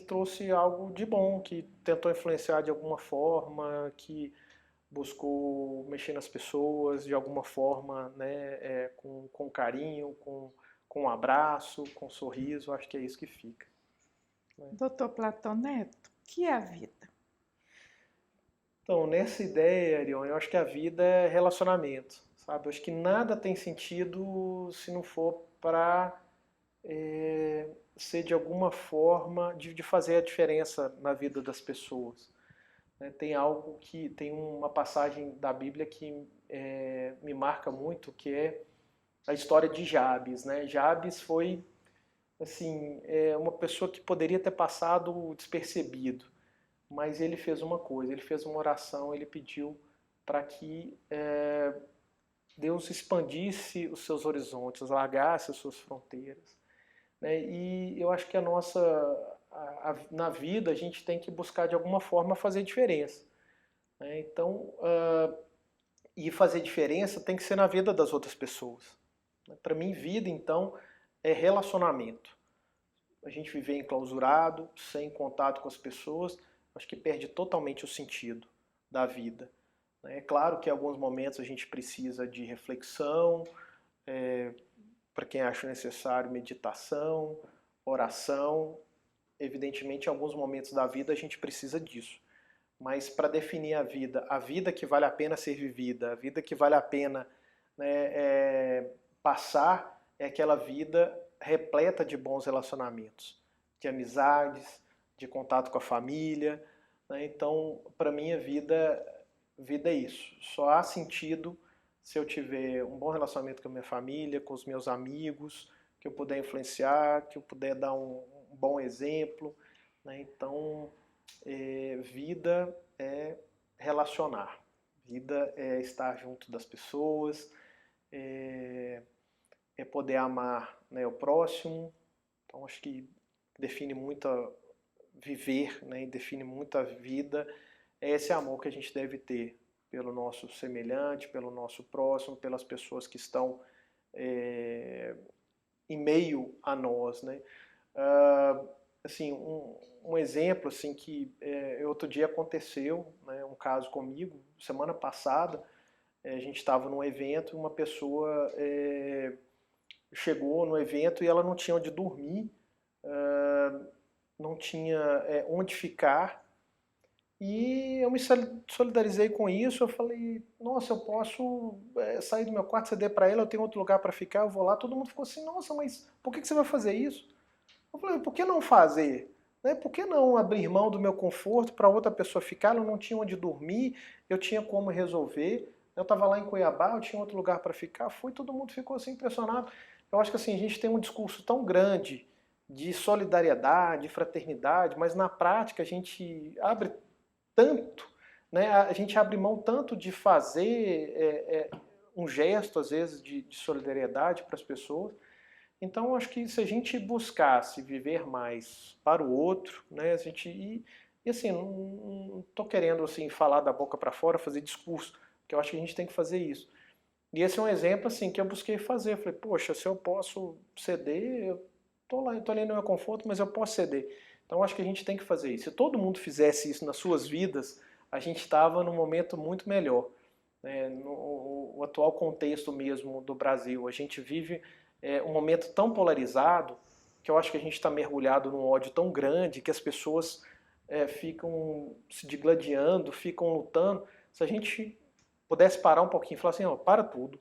trouxe algo de bom, que tentou influenciar de alguma forma, que buscou mexer nas pessoas de alguma forma, né, com carinho, com um abraço, com um sorriso. Acho que é isso que fica. Né? Doutor Platão Neto, o que é a vida? Então, nessa ideia, Arion, eu acho que a vida é relacionamento, sabe? Eu acho que nada tem sentido se não for para ser de alguma forma, de fazer a diferença na vida das pessoas. Né? Tem uma passagem da Bíblia que me marca muito, que é a história de Jabes. Né? Jabes foi assim, uma pessoa que poderia ter passado despercebido, mas ele fez uma coisa, ele fez uma oração, ele pediu para que Deus expandisse os seus horizontes, largasse as suas fronteiras. Né? E eu acho que na vida a gente tem que buscar de alguma forma fazer diferença. Né? Então, e fazer diferença tem que ser na vida das outras pessoas. Para mim, vida, então, é relacionamento. A gente viver enclausurado, sem contato com as pessoas, acho que perde totalmente o sentido da vida. É claro que em alguns momentos a gente precisa de reflexão, para quem acha necessário, meditação, oração. Evidentemente, em alguns momentos da vida a gente precisa disso. mas para definir a vida que vale a pena ser vivida, a vida que vale a pena, né, passar, é aquela vida repleta de bons relacionamentos, de amizades, de contato com a família, né? Então, para mim, vida é isso. Só há sentido se eu tiver um bom relacionamento com a minha família, com os meus amigos, que eu puder influenciar, que eu puder dar um bom exemplo, né? Então, vida é relacionar, vida é estar junto das pessoas, é, é poder amar, né, o próximo. Então, acho que define muito viver, né, e define muito a vida, é esse amor que a gente deve ter pelo nosso semelhante, pelo nosso próximo, pelas pessoas que estão em meio a nós, né? Assim, um exemplo assim que outro dia aconteceu, né, um caso comigo, semana passada, a gente estava num evento e uma pessoa chegou no evento e ela não tinha onde dormir, não tinha onde ficar, e eu me solidarizei com isso. Eu falei, nossa, eu posso sair do meu quarto, ceder para ela, eu tenho outro lugar para ficar, eu vou lá. Todo mundo ficou assim, nossa, mas por que você vai fazer isso? Eu falei, por que não fazer? Né? Por que não abrir mão do meu conforto para outra pessoa ficar? Ela não tinha onde dormir, eu tinha como resolver. Eu estava lá em Cuiabá, eu tinha outro lugar para ficar. Fui, todo mundo ficou assim impressionado. Eu acho que assim, a gente tem um discurso tão grande de solidariedade, de fraternidade, mas na prática a gente abre tanto, né? A gente abre mão tanto de fazer um gesto, às vezes, de solidariedade para as pessoas. Então, acho que se a gente buscasse viver mais para o outro, né, a gente e assim, não estou querendo assim falar da boca para fora, fazer discurso, porque eu acho que a gente tem que fazer isso. E esse é um exemplo assim que eu busquei fazer. Eu falei, poxa, se eu posso ceder, eu estou lá, estou ali no meu conforto, mas eu posso ceder. Então, acho que a gente tem que fazer isso. Se todo mundo fizesse isso nas suas vidas, a gente estava num momento muito melhor. Né? No atual contexto mesmo do Brasil, a gente vive um momento tão polarizado que eu acho que a gente está mergulhado num ódio tão grande que as pessoas ficam se digladiando, ficam lutando. Se a gente pudesse parar um pouquinho e falar assim, ó, para tudo,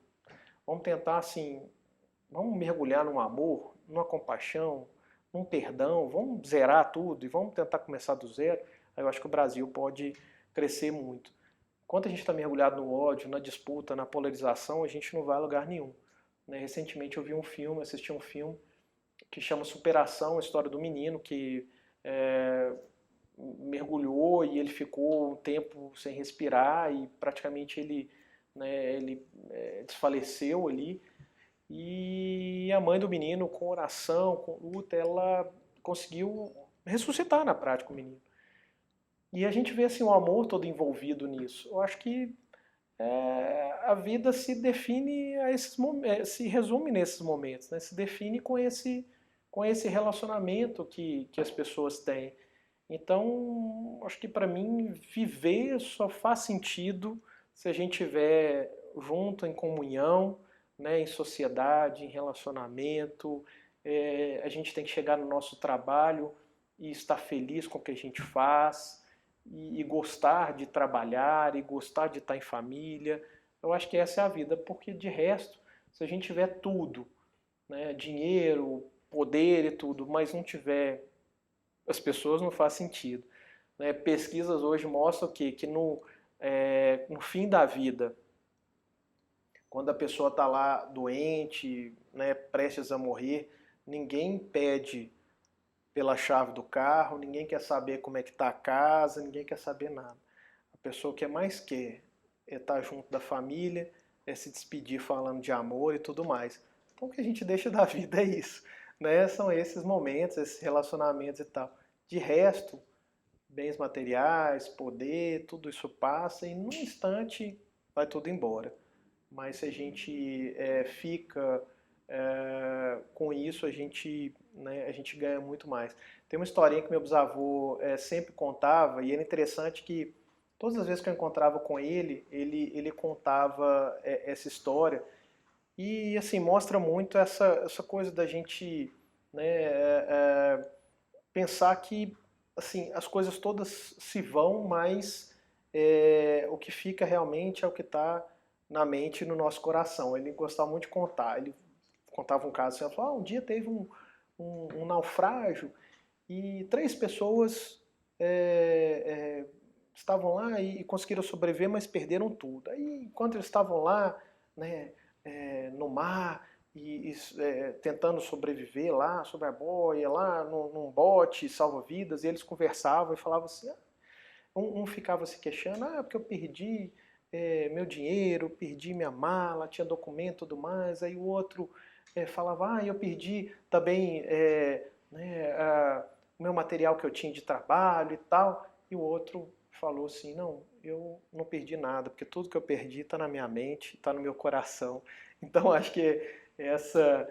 vamos tentar assim, vamos mergulhar num amor, numa compaixão, num perdão, vamos zerar tudo e vamos tentar começar do zero. Aí eu acho que o Brasil pode crescer muito. Enquanto a gente está mergulhado no ódio, na disputa, na polarização, a gente não vai a lugar nenhum. Né? Recentemente eu vi um filme, assisti um filme que chama Superação, a história do menino que mergulhou e ele ficou um tempo sem respirar e praticamente ele desfaleceu ali. E a mãe do menino, com oração, com luta, ela conseguiu ressuscitar na prática o menino. E a gente vê assim o amor todo envolvido nisso. Eu acho que a vida se define a esses momentos, se resume nesses momentos, né? Se define com esse relacionamento que as pessoas têm. Então, acho que para mim viver só faz sentido se a gente estiver junto em comunhão, né, em sociedade, em relacionamento. A gente tem que chegar no nosso trabalho e estar feliz com o que a gente faz e gostar de trabalhar e gostar de estar em família. Eu acho que essa é a vida, porque de resto, se a gente tiver tudo, né, dinheiro, poder e tudo, mas não tiver as pessoas, não faz sentido. Né? Pesquisas hoje mostram que no fim da vida, quando a pessoa está lá doente, né, prestes a morrer, ninguém pede pela chave do carro, ninguém quer saber como é que está a casa, ninguém quer saber nada. A pessoa que mais quer é estar junto da família, é se despedir falando de amor e tudo mais. Então o que a gente deixa da vida é isso, né? São esses momentos, esses relacionamentos e tal. De resto, bens materiais, poder, tudo isso passa e num instante vai tudo embora. Mas se a gente fica com isso, né, a gente ganha muito mais. Tem uma historinha que meu bisavô sempre contava, e era interessante que todas as vezes que eu encontrava com ele contava essa história, e assim, mostra muito essa coisa da gente, né, pensar que assim, as coisas todas se vão, mas o que fica realmente é o que está na mente e no nosso coração. Ele gostava muito de contar. Ele contava um caso assim, ele falou, um dia teve um naufrágio e 3 pessoas estavam lá e conseguiram sobreviver, mas perderam tudo. Aí, enquanto eles estavam lá, né, no mar, tentando sobreviver lá, sobre a boia, lá num bote, salva-vidas, e eles conversavam e falavam assim, um ficava se queixando, porque eu perdi meu dinheiro, perdi minha mala, tinha documento e tudo mais, aí o outro falava, eu perdi também né, o meu material que eu tinha de trabalho e tal, e o outro falou assim, não, eu não perdi nada, porque tudo que eu perdi está na minha mente, está no meu coração. Então acho que essa,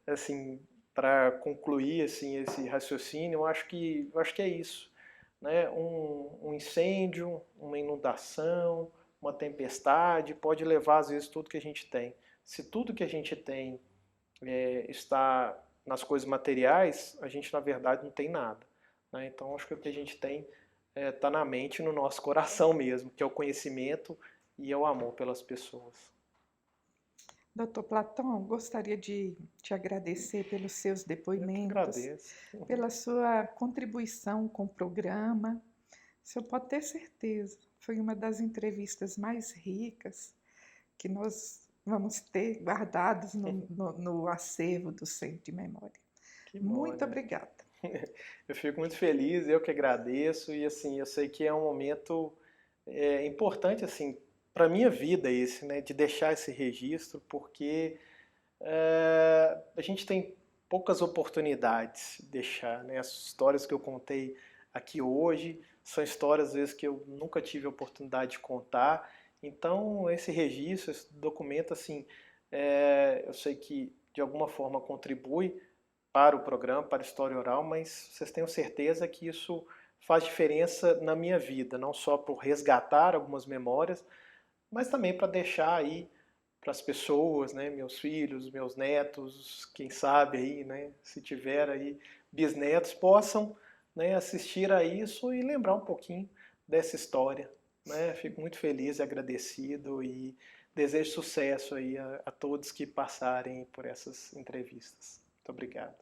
assim, para concluir assim esse raciocínio, eu acho que é isso, né? Um incêndio, uma inundação, uma tempestade pode levar às vezes tudo que a gente tem. Se tudo que a gente tem está nas coisas materiais, a gente na verdade não tem nada, né? Então acho que o que a gente tem está na mente e no nosso coração mesmo, que é o conhecimento e é o amor pelas pessoas. Doutor Platão, gostaria de te agradecer pelos seus Eu que depoimentos, agradeço. pela sua contribuição com o programa. O senhor pode ter certeza, foi uma das entrevistas mais ricas que nós vamos ter guardados no acervo do Centro de Memória. Que bom, Muito né? obrigada. Eu fico muito feliz, eu que agradeço e assim, eu sei que é um momento importante assim para minha vida esse, né, de deixar esse registro, porque a gente tem poucas oportunidades de deixar, né? As histórias que eu contei aqui hoje são histórias às vezes que eu nunca tive a oportunidade de contar. Então esse registro, esse documento, assim, eu sei que de alguma forma contribui para o programa, para a história oral, mas vocês tenham certeza que isso faz diferença na minha vida, não só por resgatar algumas memórias, mas também para deixar aí para as pessoas, né, meus filhos, meus netos, quem sabe aí, né, se tiver aí bisnetos, possam, né, assistir a isso e lembrar um pouquinho dessa história, né? Fico muito feliz e agradecido e desejo sucesso aí a todos que passarem por essas entrevistas. Muito obrigado.